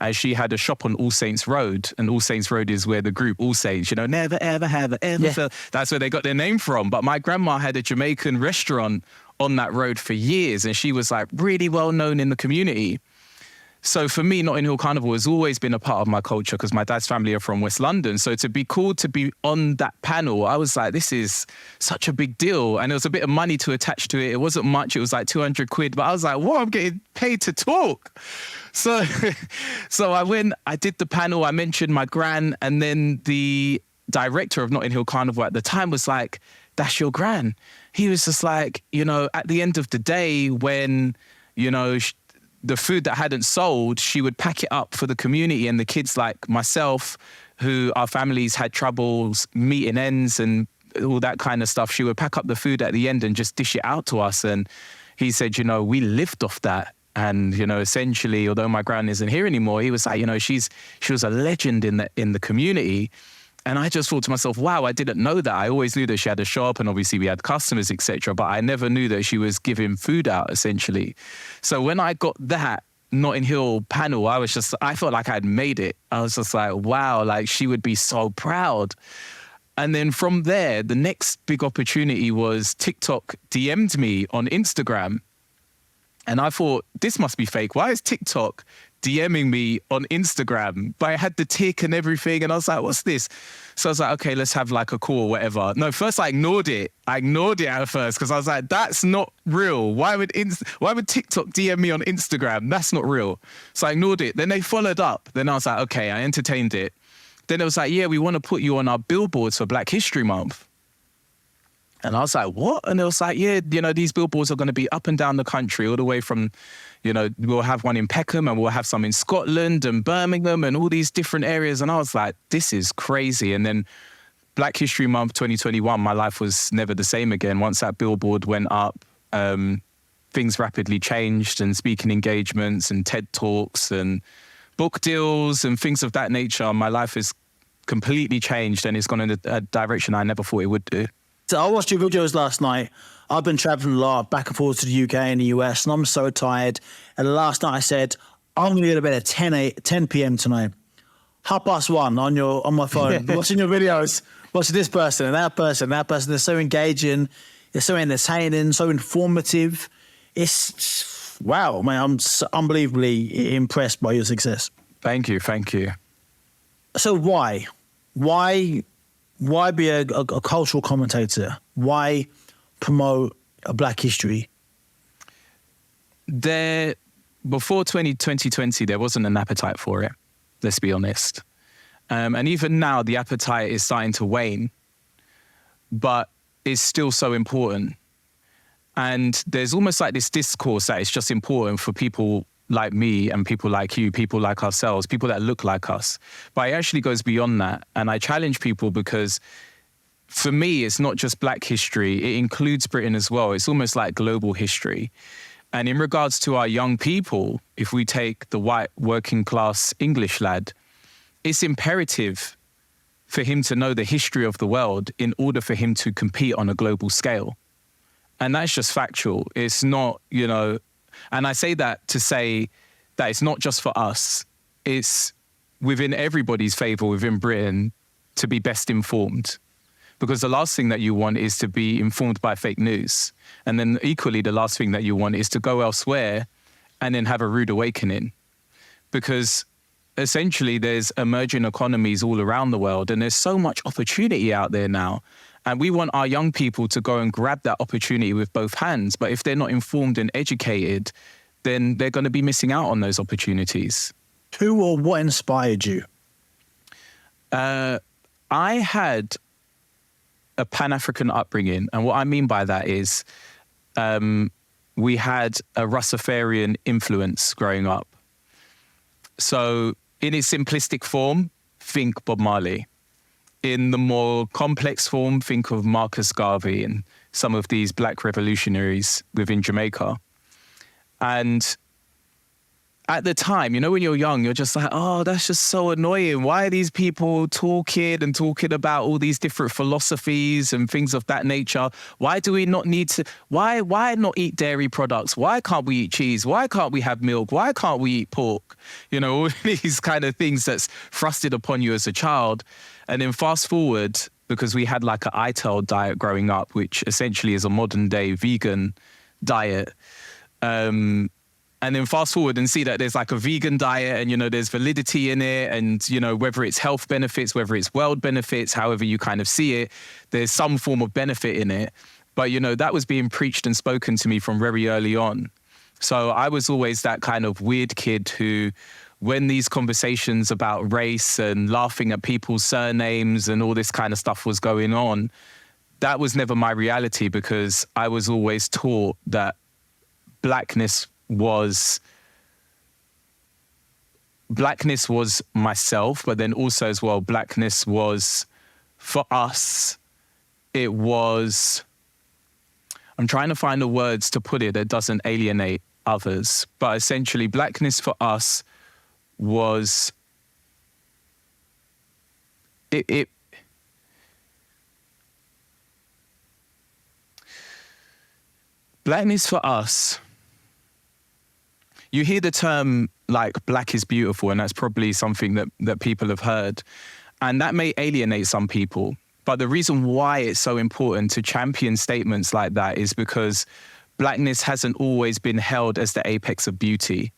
And she had a shop on All Saints Road. And All Saints Road is where the group All Saints, you know, never, ever, have, ever felt. That's where they got their name from. But my grandma had a Jamaican restaurant on that road for years. And she was like really well known in the community. So for me, Notting Hill Carnival has always been a part of my culture because my dad's family are from West London. So to be called to be on that panel, I was like, this is such a big deal. And there was a bit of money to attach to it. It wasn't much. It was like 200 quid. But I was like, what? I'm getting paid to talk. So I did the panel. I mentioned my gran. And then the director of Notting Hill Carnival at the time was like, that's your gran. He was just like, you know, at the end of the day when, you know, the food that hadn't sold, she would pack it up for the community and the kids like myself, who our families had troubles meeting ends and all that kind of stuff. She would pack up the food at the end and just dish it out to us. And he said, you know, we lived off that. And, essentially, although my gran isn't here anymore, he was like, she was a legend in the community. And I just thought to myself, wow, I didn't know that. I always knew that she had a shop and obviously we had customers, etc. But I never knew that she was giving food out, essentially. So when I got that Notting Hill panel, I felt like I had made it. I was just like, wow, like she would be so proud. And then from there, the next big opportunity was TikTok DM'd me on Instagram. And I thought, this must be fake. Why is TikTok DMing me on Instagram? But I had the tick and everything. And I was like, what's this? So I was like, okay, let's have like a call or whatever. No, first I ignored it. At first because I was like, that's not real. Why would TikTok DM me on Instagram? That's not real. So I ignored it. Then they followed up. Then I was like, okay, I entertained it. Then it was like, yeah, we want to put you on our billboards for Black History Month. And I was like, what? And it was like, yeah, these billboards are going to be up and down the country, all the way from, we'll have one in Peckham and we'll have some in Scotland and Birmingham and all these different areas. And I was like, this is crazy. And then Black History Month 2021, my life was never the same again. Once that billboard went up, things rapidly changed, and speaking engagements and TED Talks and book deals and things of that nature. My life has completely changed and it's gone in a direction I never thought it would do. So I watched your videos last night. I've been traveling a lot, back and forth to the UK and the US, and I'm so tired. And last night I said, I'm going to go to bed at 10 p.m. tonight. 1:30 on my phone, watching your videos, watching this person and that person. They're so engaging, they're so entertaining, so informative. It's, wow, man, I'm so unbelievably impressed by your success. Thank you. So why? Why be a cultural commentator? Why promote a Black history? Before 2020, there wasn't an appetite for it, let's be honest. And even now, the appetite is starting to wane, but it's still so important. And there's almost like this discourse that it's just important for people like me and people like you, people like ourselves, people that look like us. But it actually goes beyond that. And I challenge people because for me, it's not just Black history. It includes Britain as well. It's almost like global history. And in regards to our young people, if we take the white working class English lad, it's imperative for him to know the history of the world in order for him to compete on a global scale. And that's just factual. It's not, and I say that to say that it's not just for us. It's within everybody's favour within Britain to be best informed. Because the last thing that you want is to be informed by fake news. And then equally, the last thing that you want is to go elsewhere and then have a rude awakening. Because essentially, there's emerging economies all around the world and there's so much opportunity out there now. And we want our young people to go and grab that opportunity with both hands. But if they're not informed and educated, then they're going to be missing out on those opportunities. Who or what inspired you? I had a Pan-African upbringing. And what I mean by that is we had a Rastafarian influence growing up. So in its simplistic form, think Bob Marley. In the more complex form, think of Marcus Garvey and some of these Black revolutionaries within Jamaica. And at the time, when you're young, you're just like, oh, that's just so annoying. Why are these people talking about all these different philosophies and things of that nature? Why do we not need to, why not eat dairy products? Why can't we eat cheese? Why can't we have milk? Why can't we eat pork? All these kind of things that's thrusted upon you as a child. And then fast forward, because we had like an ITEL diet growing up, which essentially is a modern day vegan diet. And then fast forward and see that there's like a vegan diet and, there's validity in it and, whether it's health benefits, whether it's world benefits, however you kind of see it, there's some form of benefit in it. But, that was being preached and spoken to me from very early on. So I was always that kind of weird kid who, when these conversations about race and laughing at people's surnames and all this kind of stuff was going on, that was never my reality because I was always taught that blackness was myself, but then also as well, blackness was for us. I'm trying to find the words to put it that doesn't alienate others. But essentially, blackness for us was blackness for us, you hear the term like black is beautiful, and that's probably something that people have heard. And that may alienate some people. But the reason why it's so important to champion statements like that is because blackness hasn't always been held as the apex of beauty.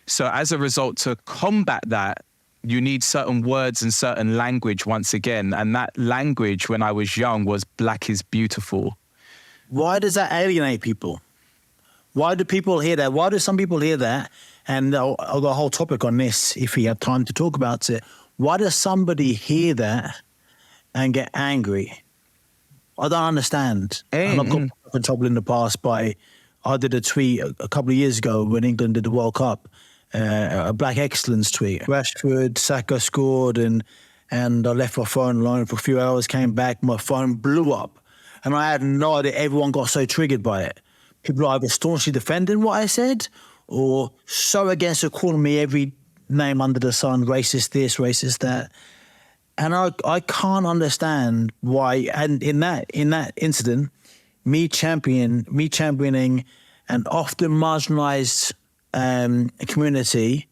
So as a result, to combat that, you need certain words and certain language once again. And that language when I was young was black is beautiful. Why does that alienate people? Why do people hear that? Why do some people hear that? And I'll go a whole topic on this if we have time to talk about it. Why does somebody hear that and get angry? I don't understand. And I've got in trouble in the past by, I did a tweet a couple of years ago when England did the World Cup, a black excellence tweet. Rashford, Saka scored and I left my phone alone for a few hours, came back, my phone blew up. And I had no idea everyone got so triggered by it. People are either staunchly defending what I said or so against it, calling me every name under the sun, racist this, racist that. And I can't understand why. And in that incident, me championing an often marginalised community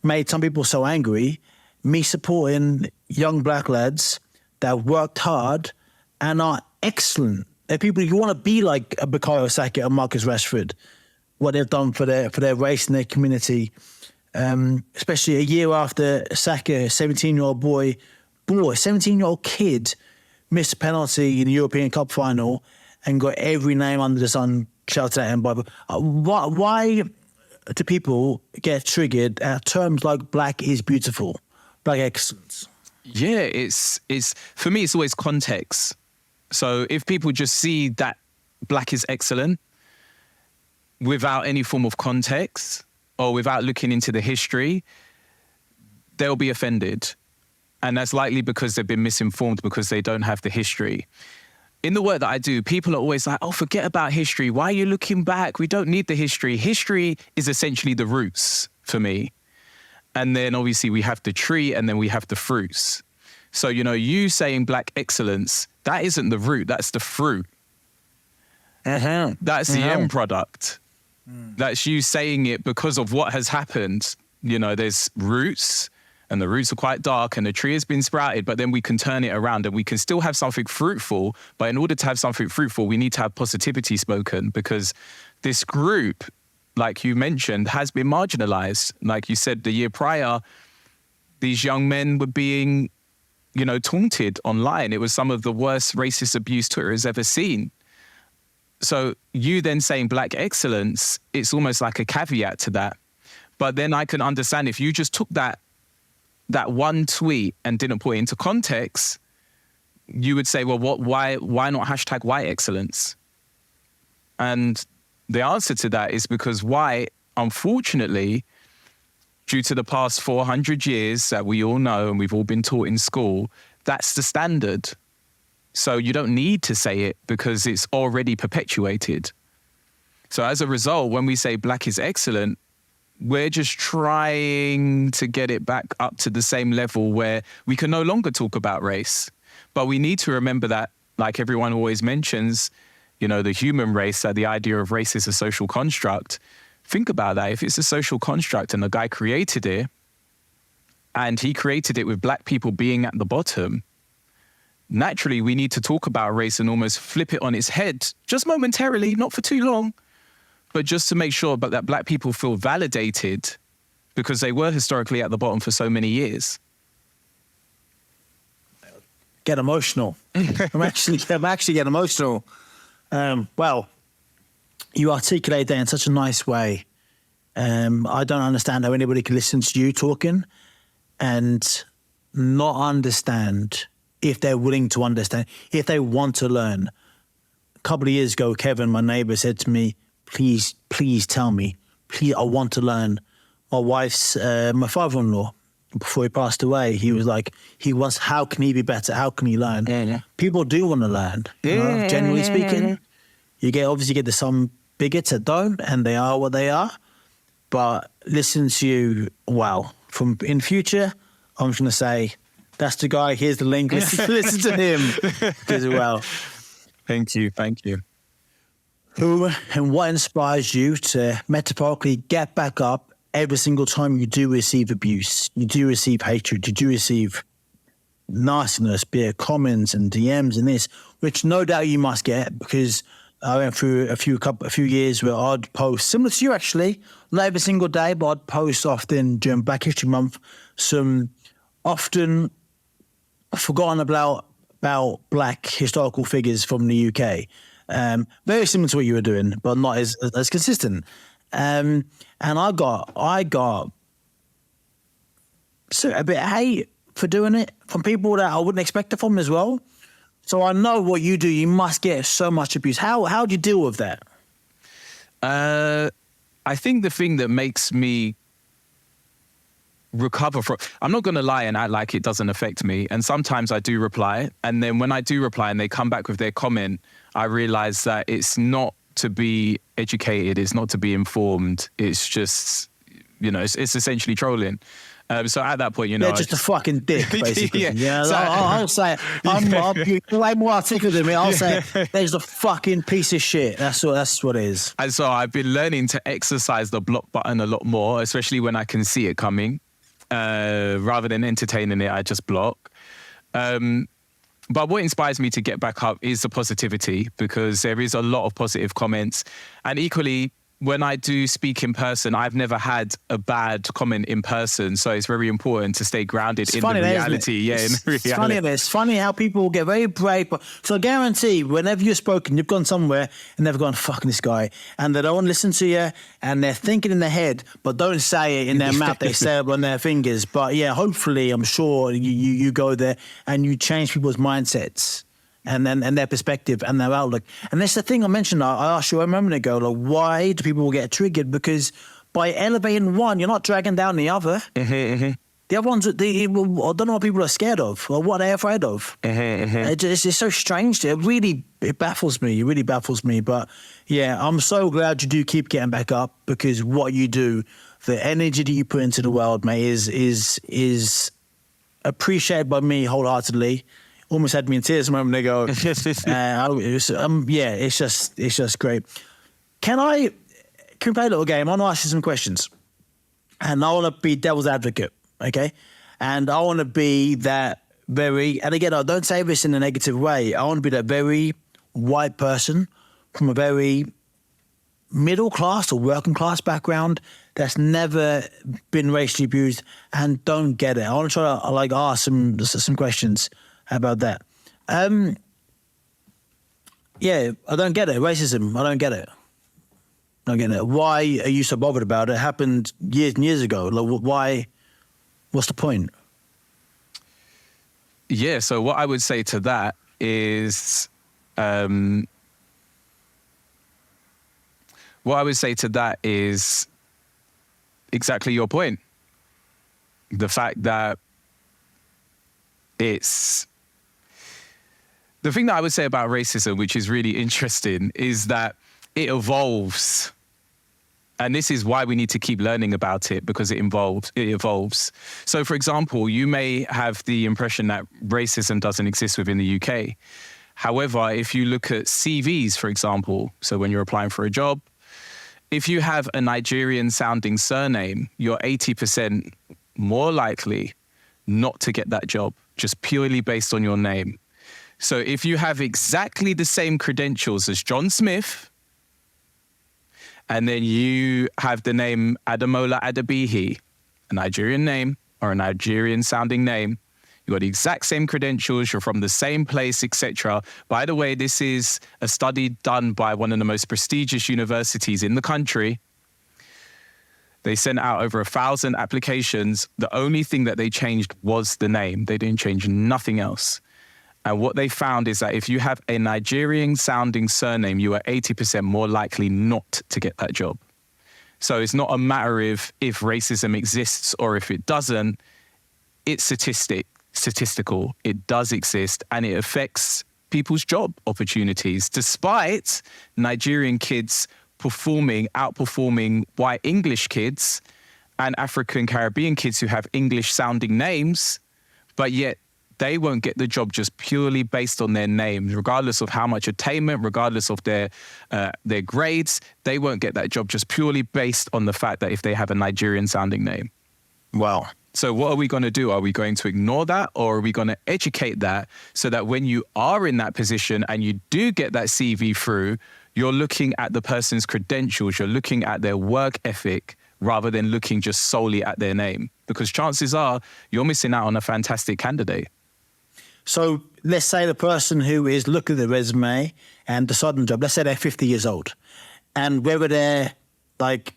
made some people so angry. Me supporting young black lads that worked hard and are excellent. They're people you want to be like a Kayne Kawasaki and Marcus Rashford, what they've done for their race and their community. Especially a year after Saka, 17-year-old kid, missed a penalty in the European Cup final and got every name under the sun shouted at him. Why do people get triggered at terms like black is beautiful, black excellence? Yeah, it's for me, it's always context. So if people just see that black is excellent without any form of context or without looking into the history, they'll be offended. And that's likely because they've been misinformed because they don't have the history. In the work that I do, people are always like, oh, forget about history. Why are you looking back? We don't need the history. History is essentially the roots for me. And then obviously we have the tree and then we have the fruits. So, you saying black excellence, that isn't the root, that's the fruit. That's the end product. That's you saying it because of what has happened. There's roots and the roots are quite dark and the tree has been sprouted, but then we can turn it around and we can still have something fruitful. But in order to have something fruitful, we need to have positivity spoken because this group, like you mentioned, has been marginalized. Like you said, the year prior, these young men were being, taunted online. It was some of the worst racist abuse Twitter has ever seen. So you then saying black excellence, it's almost like a caveat to that. But then I can understand if you just took that one tweet and didn't put it into context, you would say, well, why not hashtag white excellence? And the answer to that is because white, unfortunately, due to the past 400 years that we all know and we've all been taught in school, that's the standard. So you don't need to say it because it's already perpetuated. So as a result, when we say black is excellent, we're just trying to get it back up to the same level where we can no longer talk about race. But we need to remember that, like everyone always mentions, the human race, that the idea of race is a social construct. Think about that. If it's a social construct and the guy created it, and he created it with black people being at the bottom, naturally we need to talk about race and almost flip it on its head, just momentarily, not for too long, but just to make sure that black people feel validated because they were historically at the bottom for so many years. Get emotional. I'm actually getting emotional. Well, you articulate that in such a nice way. I don't understand how anybody can listen to you talking and not understand if they're willing to understand, if they want to learn. A couple of years ago, Kevin, my neighbour, said to me, please tell me, please, I want to learn. My father-in-law, before he passed away, he was like, how can he be better? How can he learn? Yeah. People do want to learn. Generally speaking. You obviously get some bigots that don't, and they are what they are. But listen to you, wow. From in future, I'm just going to say, that's the guy, here's the link, listen to him. Because, well. Thank you. Who and what inspires you to metaphorically get back up every single time you do receive abuse, you do receive hatred, you do receive nastiness, be it comments and DMs and this, which no doubt you must get, because I went through a few years where I'd post, similar to you actually, not every single day, but I'd post often during Black History Month, some often forgotten about black historical figures from the UK. Very similar to what you were doing, but not as consistent. And I got so a bit of hate for doing it from people that I wouldn't expect it from as well. So I know what you do. You must get so much abuse. How do you deal with that? I think the thing that makes me recover from, I'm not going to lie and act like it doesn't affect me. And sometimes I do reply. And then when I do reply and they come back with their comment, I realize that it's not to be educated. It's not to be informed. It's just, it's essentially trolling. So at that point, they're just a fucking dick, basically. Yeah. So, I'll say, I'm way more articulate than me. I'll say, there's a fucking piece of shit. That's what it is. And so I've been learning to exercise the block button a lot more, especially when I can see it coming. Rather than entertaining it, I just block. But what inspires me to get back up is the positivity, because there is a lot of positive comments. And equally, when I do speak in person, I've never had a bad comment in person. So it's very important to stay grounded in the reality. It's funny how people get very brave. So I guarantee whenever you've spoken, you've gone somewhere and they've gone, fuck this guy. And they don't want to listen to you. And they're thinking in their head, but don't say it in their mouth. They say it on their fingers. But yeah, hopefully, I'm sure you go there and you change people's mindsets. And their perspective and their outlook. And that's the thing I mentioned. I asked you a moment ago, like, why do people get triggered? Because by elevating one, you're not dragging down the other. The other ones, I don't know what people are scared of or what they're afraid of. It's so strange. It baffles me. It really baffles me. But yeah, I'm so glad you do keep getting back up, because what you do, the energy that you put into the world, mate, is appreciated by me wholeheartedly. Almost had me in tears a moment ago. It's just great. Can we play a little game? I want to ask you some questions. And I want to be devil's advocate, okay? And I want to be that very, and again, I don't say this in a negative way. I want to be that very white person from a very middle class or working class background that's never been racially abused and don't get it. I want to try to ask some questions about that. I don't get it. Racism, I don't get it. Why are you so bothered about it? It happened years and years ago. Like, why? What's the point? Yeah, so what I would say to that is... exactly your point. The fact that the thing that I would say about racism, which is really interesting, is that it evolves. And this is why we need to keep learning about it, because it evolves. So, for example, you may have the impression that racism doesn't exist within the UK. However, if you look at CVs, for example, so when you're applying for a job, if you have a Nigerian-sounding surname, you're 80% more likely not to get that job, just purely based on your name. So if you have exactly the same credentials as John Smith, and then you have the name Ademola Adebiyi, a Nigerian name or a Nigerian-sounding name, you got the exact same credentials, you're from the same place, etc. By the way, this is a study done by one of the most prestigious universities in the country. They sent out over 1,000 applications. The only thing that they changed was the name. They didn't change nothing else. And what they found is that if you have a Nigerian-sounding surname, you are 80% more likely not to get that job. So it's not a matter of if racism exists or if it doesn't. It's statistical. It does exist, and it affects people's job opportunities, despite Nigerian kids outperforming white English kids and African Caribbean kids who have English sounding names, but yet they won't get the job just purely based on their names, regardless of how much attainment, regardless of their grades. They won't get that job just purely based on the fact that if they have a Nigerian sounding name. Wow. So what are we going to do? Are we going to ignore that, or are we going to educate that so that when you are in that position and you do get that CV through, you're looking at the person's credentials, you're looking at their work ethic rather than looking just solely at their name? Because chances are you're missing out on a fantastic candidate. So let's say the person who is looking at the resume and deciding the job, let's say they're 50 years old, and whether they're like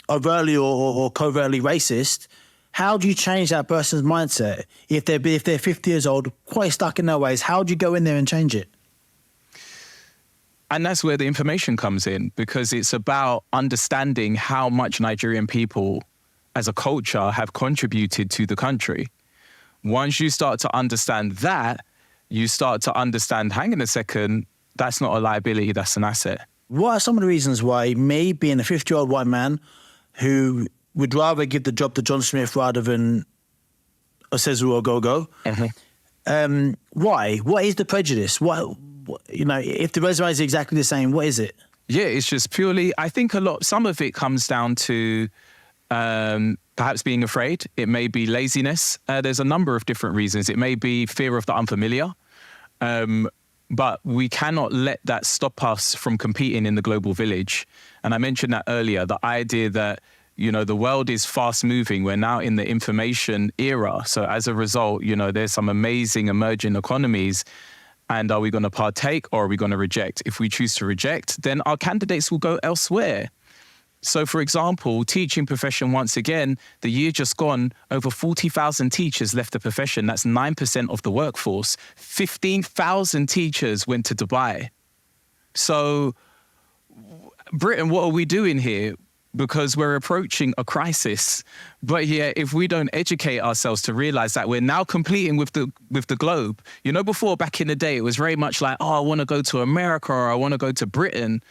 overtly or covertly racist, how do you change that person's mindset if they're 50 years old, quite stuck in their ways? How do you go in there and change it? And that's where the information comes in, because it's about understanding how much Nigerian people as a culture have contributed to the country. Once you start to understand that, you start to understand, hang on a second, that's not a liability, that's an asset. What are some of the reasons why me, being a 50-year-old white man who would rather give the job to John Smith rather than Anthony Ogogo, why? What is the prejudice? What, if the resume is exactly the same, what is it? Yeah, it's just purely, I think some of it comes down to perhaps being afraid. It may be laziness. There's a number of different reasons. It may be fear of the unfamiliar. But we cannot let that stop us from competing in the global village. And I mentioned that earlier, the idea that, the world is fast moving. We're now in the information era. So as a result, there's some amazing emerging economies. And are we going to partake or are we going to reject? If we choose to reject, then our candidates will go elsewhere. So, for example, teaching profession, once again, the year just gone, over 40,000 teachers left the profession. That's 9% of the workforce. 15,000 teachers went to Dubai. So, Britain, what are we doing here? Because we're approaching a crisis. But yeah, if we don't educate ourselves to realize that we're now competing with the globe. Before, back in the day, it was very much like, I want to go to America or I want to go to Britain.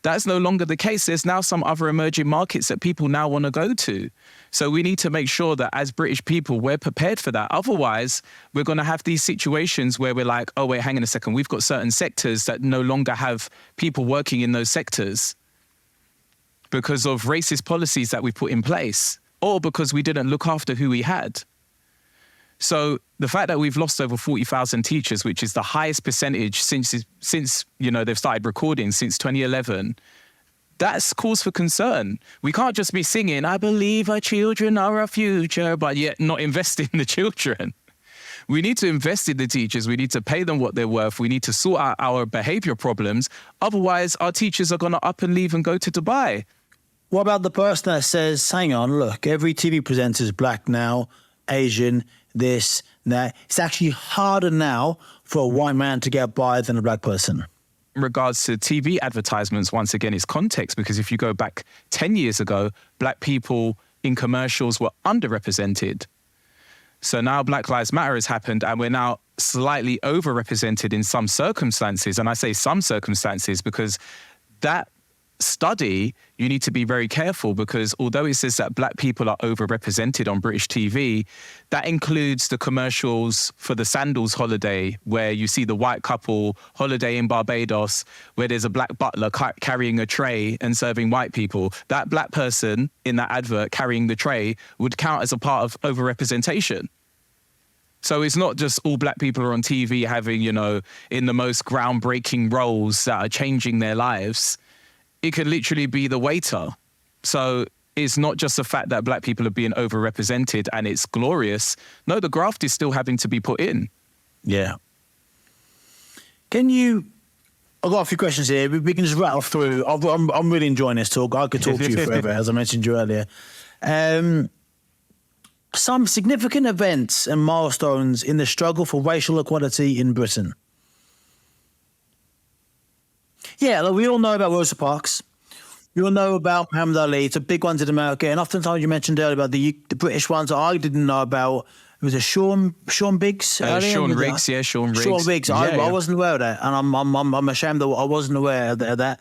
That's no longer the case. There's now some other emerging markets that people now want to go to. So we need to make sure that as British people, we're prepared for that. Otherwise, we're going to have these situations where we're like, oh, wait, hang on a second. We've got certain sectors that no longer have people working in those sectors because of racist policies that we put in place or because we didn't look after who we had. So the fact that we've lost over 40,000 teachers, which is the highest percentage since they've started recording since 2011, that's cause for concern. We can't just be singing, I believe our children are our future, but yet not invest in the children. We need to invest in the teachers. We need to pay them what they're worth. We need to sort out our behavior problems. Otherwise, our teachers are going to up and leave and go to Dubai. What about the person that says, hang on, look, every TV presenter is black now, Asian, this, that. It's actually harder now for a white man to get by than a black person. In regards to TV advertisements, once again, it's context, because if you go back 10 years ago, black people in commercials were underrepresented. So now Black Lives Matter has happened and we're now slightly overrepresented in some circumstances. And I say some circumstances because that study, you need to be very careful, because although it says that black people are overrepresented on British TV, that includes the commercials for the Sandals holiday, where you see the white couple holiday in Barbados, where there's a black butler carrying a tray and serving white people. That black person in that advert carrying the tray would count as a part of overrepresentation. So it's not just all black people are on TV having, in the most groundbreaking roles that are changing their lives. It could literally be the waiter. So it's not just the fact that black people are being overrepresented and it's glorious. No, the graft is still having to be put in. Yeah. I've got a few questions here. We can just rattle through. I'm really enjoying this talk. I could talk to you forever, as I mentioned to you earlier. Some significant events and milestones in the struggle for racial equality in Britain. Yeah, we all know about Rosa Parks. We all know about Muhammad Ali. It's a big ones in America. And oftentimes you mentioned earlier about the British ones that I didn't know about. It was a Sean Biggs? Sean Riggs, yeah, Sean Riggs. Sean Riggs. I wasn't aware of that. And I'm ashamed that I wasn't aware of that.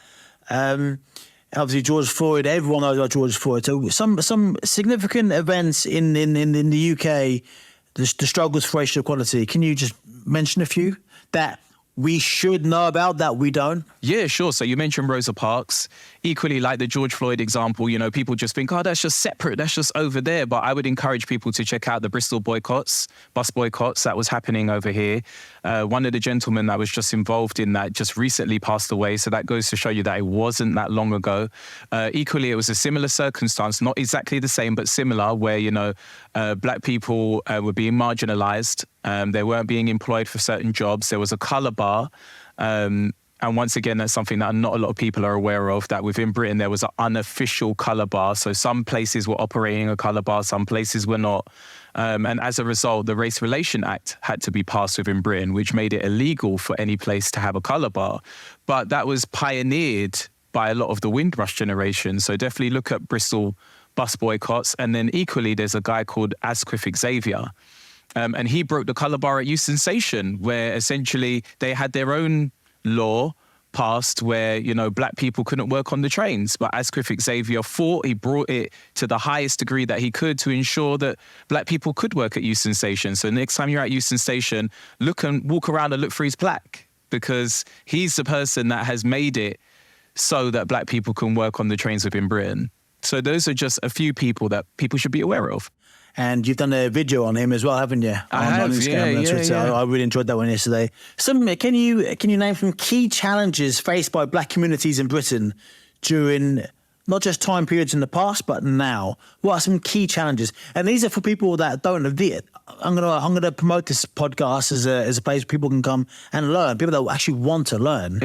Obviously, George Floyd. Everyone knows about George Floyd. So some significant events in the UK, the struggles for racial equality. Can you just mention a few that we should know about that we don't? Yeah, sure. So you mentioned Rosa Parks. Equally, like the George Floyd example, people just think, oh, that's just separate, that's just over there. But I would encourage people to check out the Bristol boycotts, bus boycotts that was happening over here. One of the gentlemen that was just involved in that just recently passed away. So that goes to show you that it wasn't that long ago. Equally, it was a similar circumstance, not exactly the same, but similar, where, black people were being marginalized. They weren't being employed for certain jobs. There was a colour bar. And once again, that's something that not a lot of people are aware of, that within Britain, there was an unofficial colour bar. So some places were operating a colour bar, some places were not. And as a result, the Race Relation Act had to be passed within Britain, which made it illegal for any place to have a colour bar. But that was pioneered by a lot of the Windrush generation. So definitely look at Bristol bus boycotts. And then equally, there's a guy called Asquith Xavier. And he broke the colour bar at Euston Station, where essentially they had their own law passed where, black people couldn't work on the trains. But Asquith Xavier fought, he brought it to the highest degree that he could to ensure that black people could work at Euston Station. So next time you're at Euston Station, walk around and look for his plaque, because he's the person that has made it so that black people can work on the trains within Britain. So those are just a few people that people should be aware of. And you've done a video on him as well, haven't you? I have, yeah. I really enjoyed that one yesterday. Can you name some key challenges faced by black communities in Britain during not just time periods in the past, but now? What are some key challenges? And these are for people that don't have it. I'm gonna promote this podcast as a place where people can come and learn. People that actually want to learn.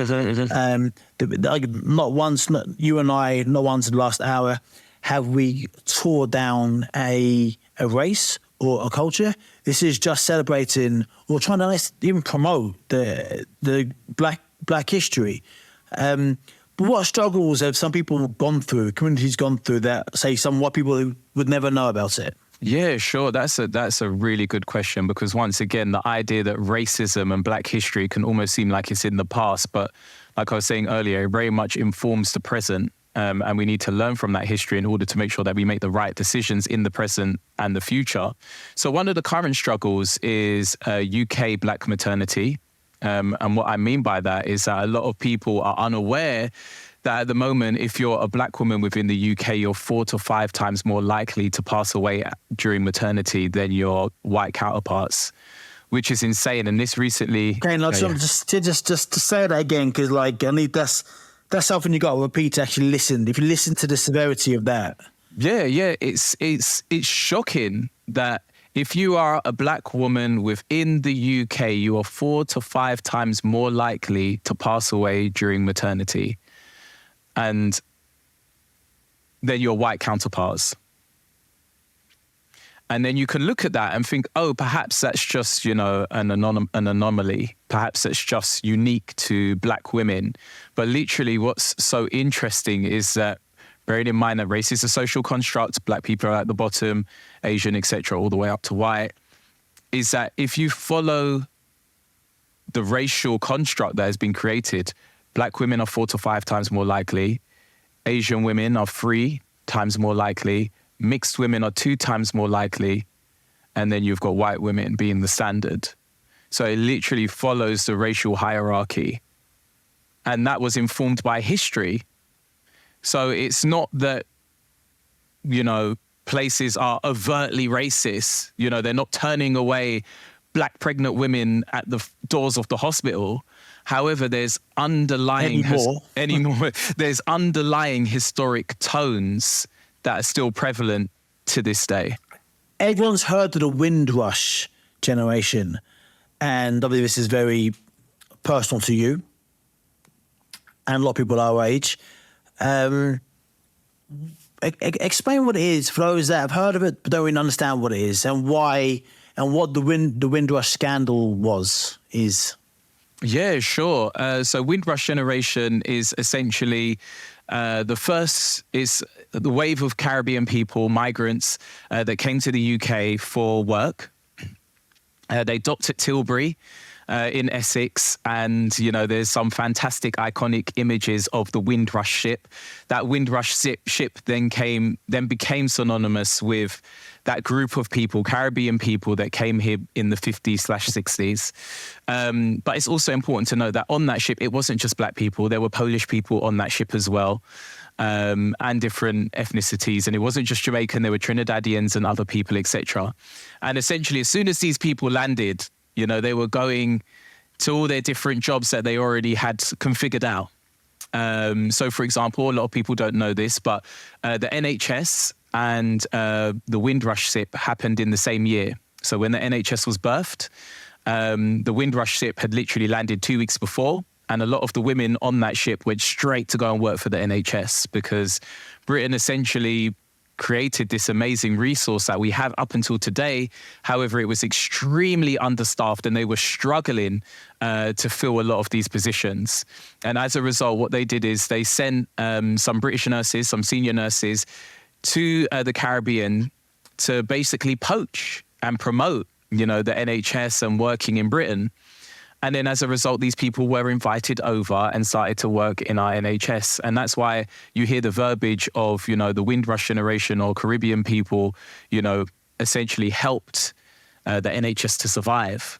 Not once, you and I, not once in the last hour have we tore down a race or a culture. This is just celebrating or trying to even promote the black history. But what struggles have some people gone through, communities gone through, that say some white people who would never know about it? Yeah, sure. That's a really good question, because once again, the idea that racism and black history can almost seem like it's in the past, but like I was saying earlier, it very much informs the present. And we need to learn from that history in order to make sure that we make the right decisions in the present and the future. So one of the current struggles is UK black maternity. And what I mean by that is that a lot of people are unaware that at the moment, if you're a black woman within the UK, you're 4 to 5 times more likely to pass away during maternity than your white counterparts, which is insane. And this recently... Okay, just to say that again, because I need that's something you got to repeat to actually listen. If you listen to the severity of that. Yeah. It's shocking that if you are a black woman within the UK, you are 4 to 5 times more likely to pass away during maternity and than your white counterparts. And then you can look at that and think, oh, perhaps that's just, an anomaly. Perhaps that's just unique to black women. But literally what's so interesting is that, bearing in mind that race is a social construct, black people are at the bottom, Asian, etc., all the way up to white, is that if you follow the racial construct that has been created, black women are 4 to 5 times more likely, Asian women are 3 times more likely, mixed women are 2 times more likely, and then you've got white women being the standard. So it literally follows the racial hierarchy. And that was informed by history. So it's not that, places are overtly racist. They're not turning away black pregnant women at the doors of the hospital. However, there's underlying there's underlying historic tones that are still prevalent to this day. Everyone's heard of the Windrush generation, and obviously this is very personal to you and a lot of people our age. Explain what it is for those that have heard of it but don't really understand what it is, and why, and what the Windrush scandal is. Yeah, sure. So Windrush generation is essentially the first is the wave of Caribbean people, migrants that came to the UK for work. They docked at Tilbury. in Essex, and there's some fantastic iconic images of the Windrush ship. That Windrush ship then became synonymous with that group of people, Caribbean people that came here in the 50s/60s. But it's also important to know that on that ship, it wasn't just black people. There were Polish people on that ship as well, and different ethnicities. And it wasn't just Jamaican. There were Trinidadians and other people, etc. And essentially, as soon as these people landed, they were going to all their different jobs that they already had configured out. So, for example, a lot of people don't know this, but the NHS and the Windrush ship happened in the same year. So when the NHS was birthed, the Windrush ship had literally landed 2 weeks before, and a lot of the women on that ship went straight to go and work for the NHS, because Britain essentially created this amazing resource that we have up until today. However, it was extremely understaffed, and they were struggling to fill a lot of these positions. And as a result, what they did is they sent some British nurses, some senior nurses, to the Caribbean to basically poach and promote, the NHS and working in Britain. And then as a result, these people were invited over and started to work in our NHS. And that's why you hear the verbiage of, the Windrush generation or Caribbean people, essentially helped the NHS to survive.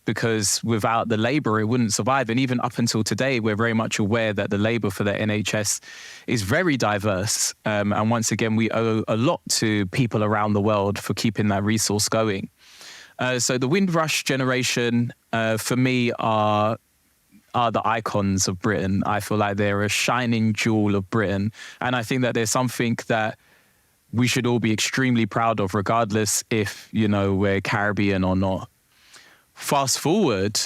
Because without the labour, it wouldn't survive. And even up until today, we're very much aware that the labour for the NHS is very diverse. And once again, we owe a lot to people around the world for keeping that resource going. So the Windrush generation, for me, are the icons of Britain. I feel like they're a shining jewel of Britain. And I think that there's something that we should all be extremely proud of, regardless if, we're Caribbean or not. Fast forward,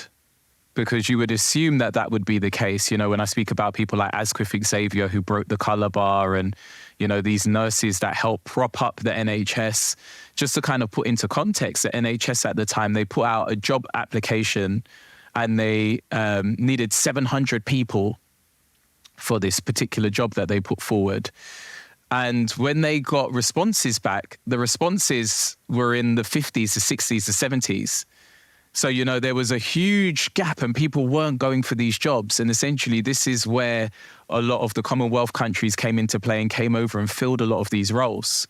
because you would assume that that would be the case, when I speak about people like Asquith Xavier, who broke the colour bar, and, these nurses that helped prop up the NHS. Just to kind of put into context, the NHS at the time, they put out a job application, and they needed 700 people for this particular job that they put forward. And when they got responses back, the responses were in the 50s, the 60s, the 70s. So, there was a huge gap, and people weren't going for these jobs. And essentially, this is where a lot of the Commonwealth countries came into play and came over and filled a lot of these roles.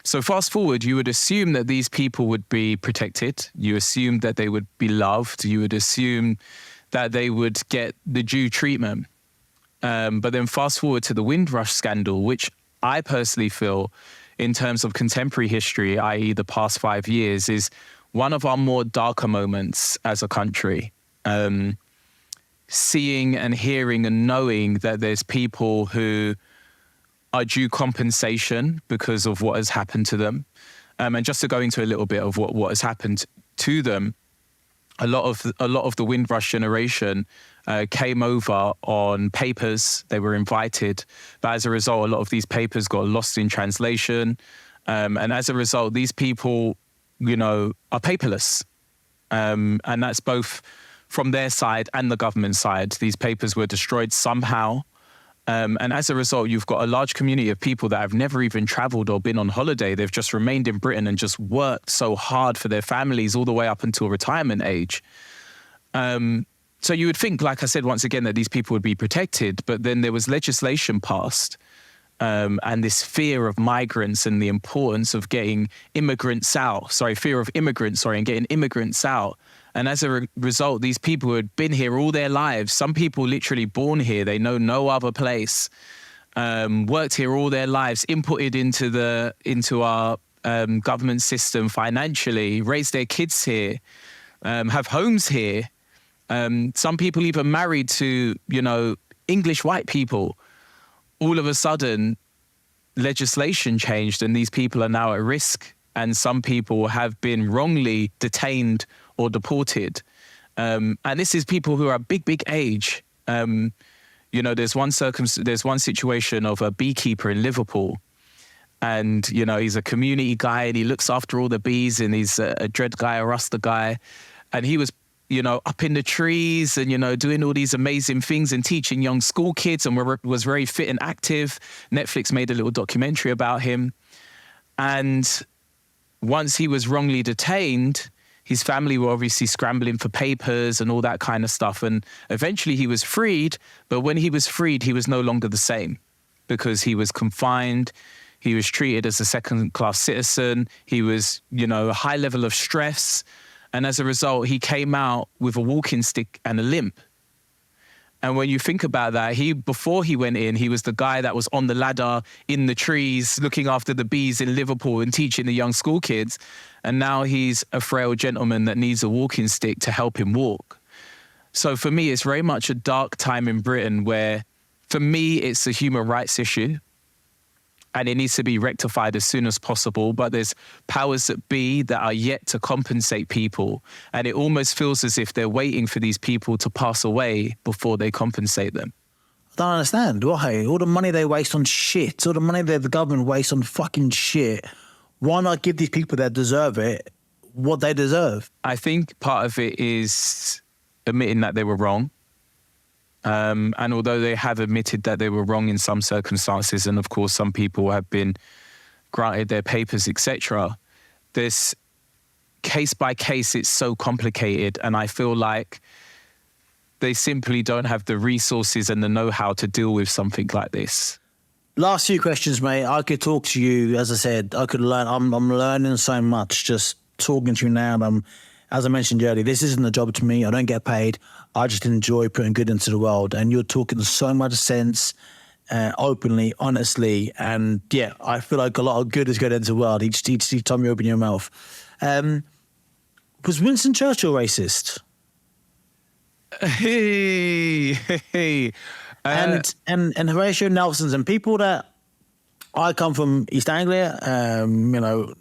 So fast forward, you would assume that these people would be protected. You assume that they would be loved. You would assume that they would get the due treatment. But then fast forward to the Windrush scandal, which I personally feel, in terms of contemporary history, i.e. the past 5 years, is one of our more darker moments as a country. Seeing and hearing and knowing that there's people who are due compensation because of what has happened to them. And just to go into a little bit of what has happened to them, a lot of the Windrush generation came over on papers. They were invited, but as a result, a lot of these papers got lost in translation. And as a result, these people, are paperless. And that's both from their side and the government side. These papers were destroyed somehow. And as a result, you've got a large community of people that have never even travelled or been on holiday. They've just remained in Britain and just worked so hard for their families all the way up until retirement age. So you would think, like I said, once again, that these people would be protected. But then there was legislation passed, and this fear of migrants and the importance of getting immigrants out. Fear of immigrants, and getting immigrants out. And as a result, these people who had been here all their lives, some people literally born here, they know no other place, worked here all their lives, inputted into our government system financially, raised their kids here, have homes here. Some people even married to, English white people. All of a sudden, legislation changed and these people are now at risk. And some people have been wrongly detained or deported. And this is people who are big age. There's one situation of a beekeeper in Liverpool. And, he's a community guy and he looks after all the bees, and he's a dread guy, a Rasta guy. And he was, up in the trees and, doing all these amazing things and teaching young school kids, and was very fit and active. Netflix made a little documentary about him. And once he was wrongly detained, his family were obviously scrambling for papers and all that kind of stuff. And eventually he was freed. But when he was freed, he was no longer the same because he was confined. He was treated as a second-class citizen. He was, a high level of stress. And as a result, he came out with a walking stick and a limp. And when you think about that, before he went in, he was the guy that was on the ladder in the trees, looking after the bees in Liverpool and teaching the young school kids. And now he's a frail gentleman that needs a walking stick to help him walk. So for me, it's very much a dark time in Britain where, for me, it's a human rights issue. And it needs to be rectified as soon as possible. But there's powers that be that are yet to compensate people. And it almost feels as if they're waiting for these people to pass away before they compensate them. I don't understand. Why? All the money they waste on shit, all the money that the government wastes on fucking shit, why not give these people that deserve it what they deserve? I think part of it is admitting that they were wrong. And although they have admitted that they were wrong in some circumstances, and of course some people have been granted their papers, etc., this case by case, it's so complicated, and I feel like they simply don't have the resources and the know-how to deal with something like this. Last few questions, mate. I could talk to you, as I said, I could learn. I'm learning so much just talking to you now, and as I mentioned earlier, this isn't a job to me. I don't get paid. I just enjoy putting good into the world. And you're talking so much sense, openly, honestly. And yeah, I feel like a lot of good is going into the world each time you open your mouth. Was Winston Churchill racist? Hey. And Horatio Nelson's and people that I come from East Anglia, Norfolk,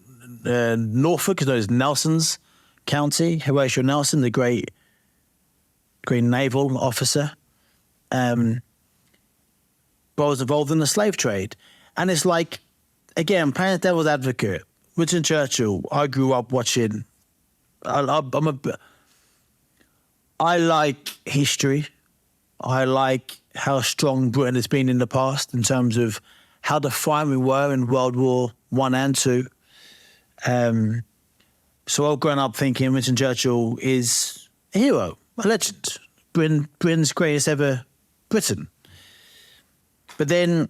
known as Nelson's County. Horatio Nelson, the great naval officer, but was involved in the slave trade. And it's like, again, playing the devil's advocate, Winston Churchill, I grew up watching. I like history. I like how strong Britain has been in the past in terms of how defiant we were in World War I and II. So I've grown up thinking Winston Churchill is a hero, a legend, Britain's greatest ever Briton. But then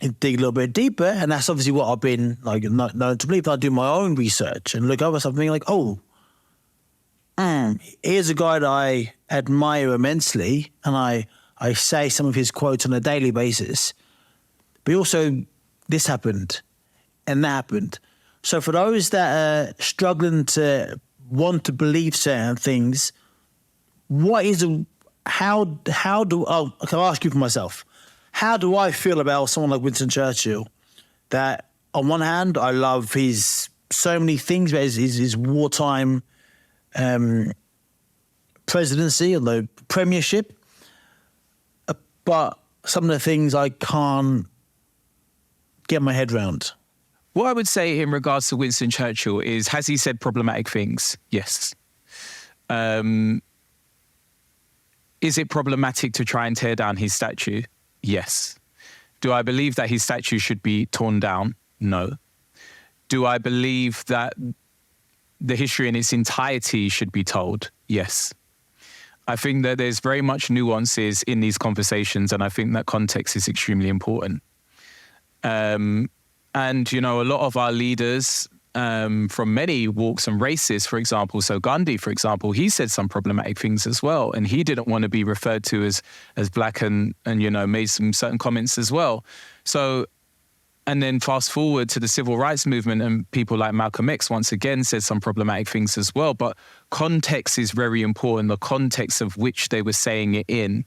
you dig a little bit deeper, and that's obviously what I've been like known to believe. I do my own research and look over something like, here's a guy that I admire immensely, and I say some of his quotes on a daily basis. But also, this happened, and that happened. So for those that are struggling to want to believe certain things, I'll ask you for myself. How do I feel about someone like Winston Churchill? That on one hand, I love his so many things, but his wartime presidency or the premiership. But some of the things I can't get my head around. What I would say in regards to Winston Churchill is, has he said problematic things? Yes. Is it problematic to try and tear down his statue? Yes. Do I believe that his statue should be torn down? No. Do I believe that the history in its entirety should be told? Yes. I think that there's very much nuances in these conversations, and I think that context is extremely important. And, a lot of our leaders from many walks and races, for example, so Gandhi, for example, he said some problematic things as well, and he didn't want to be referred to as black and made some certain comments as well. So, and then fast forward to the civil rights movement, and people like Malcolm X once again said some problematic things as well. But context is very important, the context of which they were saying it in.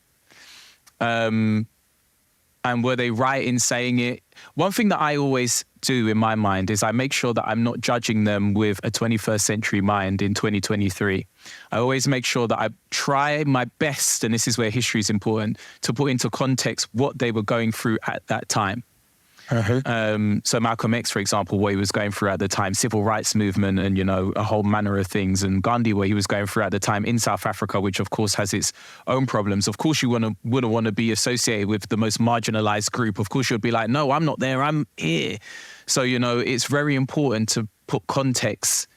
And were they right in saying it? One thing that I always do in my mind is I make sure that I'm not judging them with a 21st century mind in 2023. I always make sure that I try my best, and this is where history is important, to put into context what they were going through at that time. So Malcolm X, for example, what he was going through at the time, civil rights movement and, a whole manner of things. And Gandhi, what he was going through at the time in South Africa, which of course has its own problems. Of course, you wouldn't want to be associated with the most marginalized group. Of course, you'd be like, no, I'm not there, I'm here. So, it's very important to put context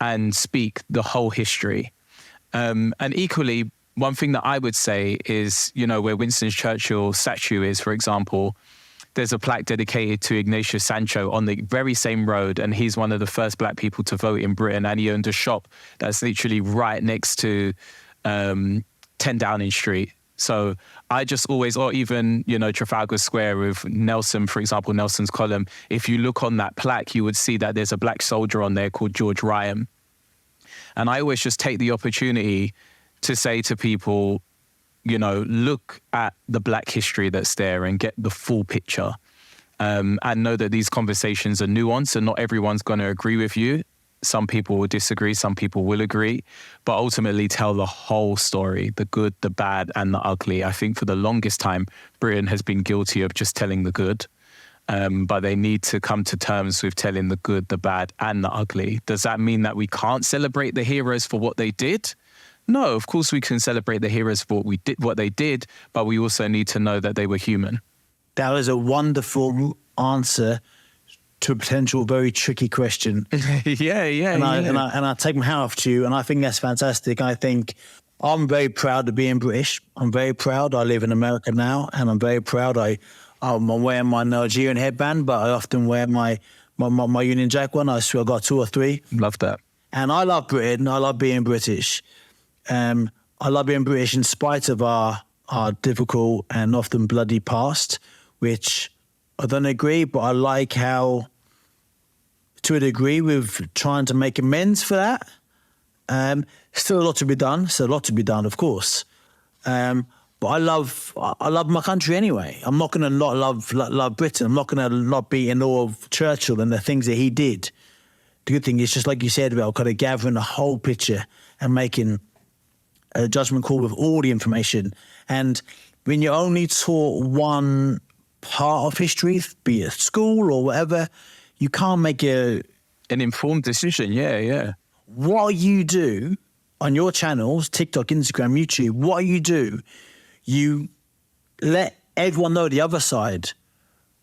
and speak the whole history. And equally, one thing that I would say is, where Winston Churchill's statue is, for example, there's a plaque dedicated to Ignatius Sancho on the very same road, and he's one of the first black people to vote in Britain, and he owned a shop that's literally right next to 10 Downing Street. So I just always, or even, Trafalgar Square with Nelson, for example, Nelson's column, if you look on that plaque, you would see that there's a black soldier on there called George Ryan. And I always just take the opportunity to say to people, look at the black history that's there and get the full picture. And know that these conversations are nuanced and not everyone's going to agree with you. Some people will disagree, some people will agree, but ultimately tell the whole story, the good, the bad, and the ugly. I think for the longest time, Britain has been guilty of just telling the good, but they need to come to terms with telling the good, the bad, and the ugly. Does that mean that we can't celebrate the heroes for what they did? No, of course we can celebrate the heroes for what they did, but we also need to know that they were human. That was a wonderful answer to a potential very tricky question. Yeah. And I take my hat off to you, and I think that's fantastic. I think I'm very proud of being British. I'm very proud. I live in America now, and I'm very proud. I'm wearing my Nigerian headband, but I often wear my Union Jack one. I swear I got 2 or 3. Love that. And I love Britain. I love being British. I love being British in spite of our difficult and often bloody past, which I don't agree, but I like how, to a degree, we're trying to make amends for that. Still a lot to be done. Still a lot to be done, of course. But I love my country anyway. I'm not going to not love Britain. I'm not going to not be in awe of Churchill and the things that he did. The good thing is, just like you said, about kind of gathering the whole picture and making a judgment call with all the information. And when you're only taught one part of history, be it at school or whatever, you can't make an informed decision. Yeah. What you do on your channels, TikTok, Instagram, YouTube, what you do, you let everyone know the other side,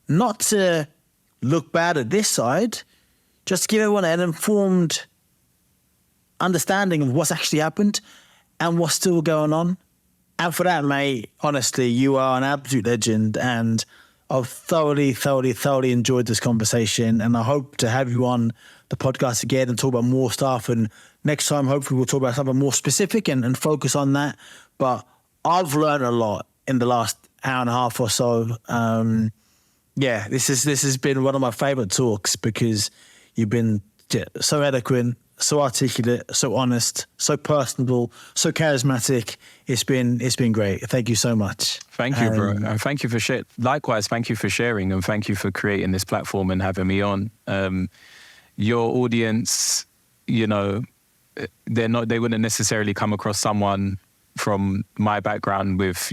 not to look bad at this side, just give everyone an informed understanding of what's actually happened and what's still going on. And for that, mate, honestly, you are an absolute legend, and I've thoroughly enjoyed this conversation, and I hope to have you on the podcast again and talk about more stuff. And next time, hopefully, we'll talk about something more specific and focus on that. But I've learned a lot in the last hour and a half or so. This has been one of my favourite talks because you've been so eloquent, so articulate, so honest, so personable, so charismatic. It's been great. Thank you so much. Thank you, bro. And thank you for sharing. Likewise, thank you for sharing, and thank you for creating this platform and having me on. Your audience, they wouldn't necessarily come across someone from my background with,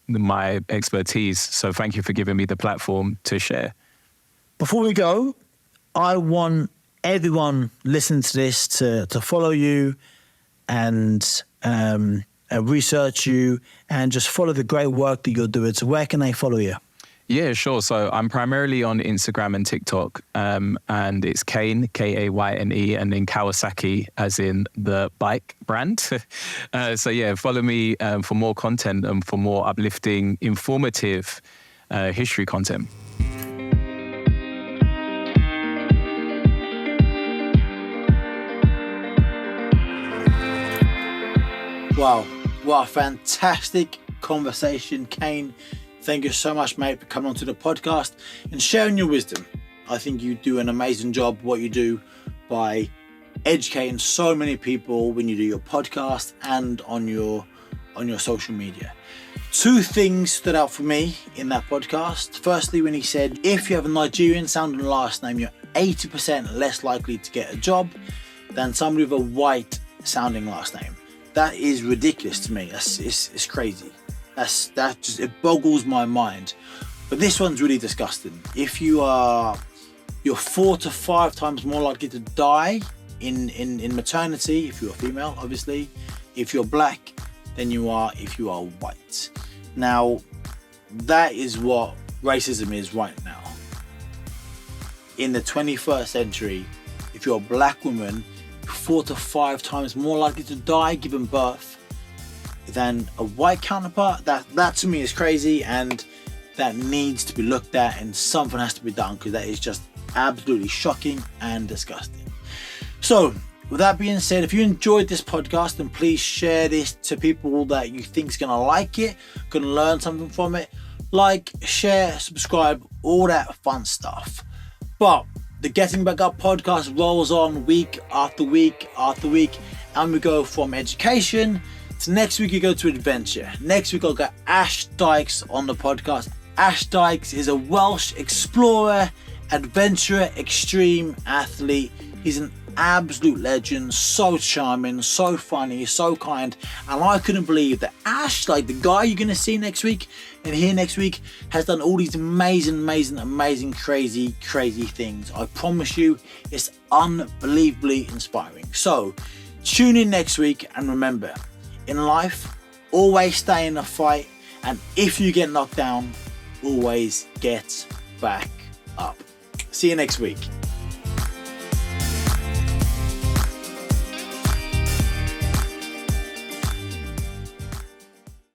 my expertise. So thank you for giving me the platform to share. Before we go, I want everyone listening to this to follow you and research you and just follow the great work that you're doing. So where can they follow you? Yeah, sure. So I'm primarily on Instagram and TikTok, and it's Kayne, Kayne, and then Kawasaki, as in the bike brand. Follow me for more content and for more uplifting, informative history content. Wow, what a fantastic conversation, Kayne. Thank you so much, mate, for coming onto the podcast and sharing your wisdom. I think you do an amazing job what you do by educating so many people when you do your podcast and on your social media. 2 things stood out for me in that podcast. Firstly, when he said, if you have a Nigerian sounding last name, you're 80% less likely to get a job than somebody with a white sounding last name. That is ridiculous to me. It's crazy. It boggles my mind. But this one's really disgusting. If you're 4 to 5 times more likely to die in maternity, if you're a female, obviously, if you're black, than you are if you are white. Now, that is what racism is right now. In the 21st century, if you're a black woman, 4 to 5 times more likely to die giving birth than a white counterpart. That to me is crazy, and that needs to be looked at, and something has to be done, because that is just absolutely shocking and disgusting. So with that being said, if you enjoyed this podcast, then please share this to people that you think is going to like it, going to learn something from it. Like, share, subscribe, all that fun stuff. But the Getting Back Up podcast rolls on week after week after week, and we go from education to next week we go to adventure. Next week I'll get Ash Dykes on the podcast. Ash Dykes is a Welsh explorer, adventurer, extreme athlete. He's an absolute legend, so charming, so funny, so kind, and I couldn't believe that Ash, like the guy you're gonna see next week and hear next week, has done all these amazing, crazy things. I promise you, it's unbelievably inspiring. So tune in next week, and remember, in life, always stay in the fight, and if you get knocked down, always get back up. See you next week.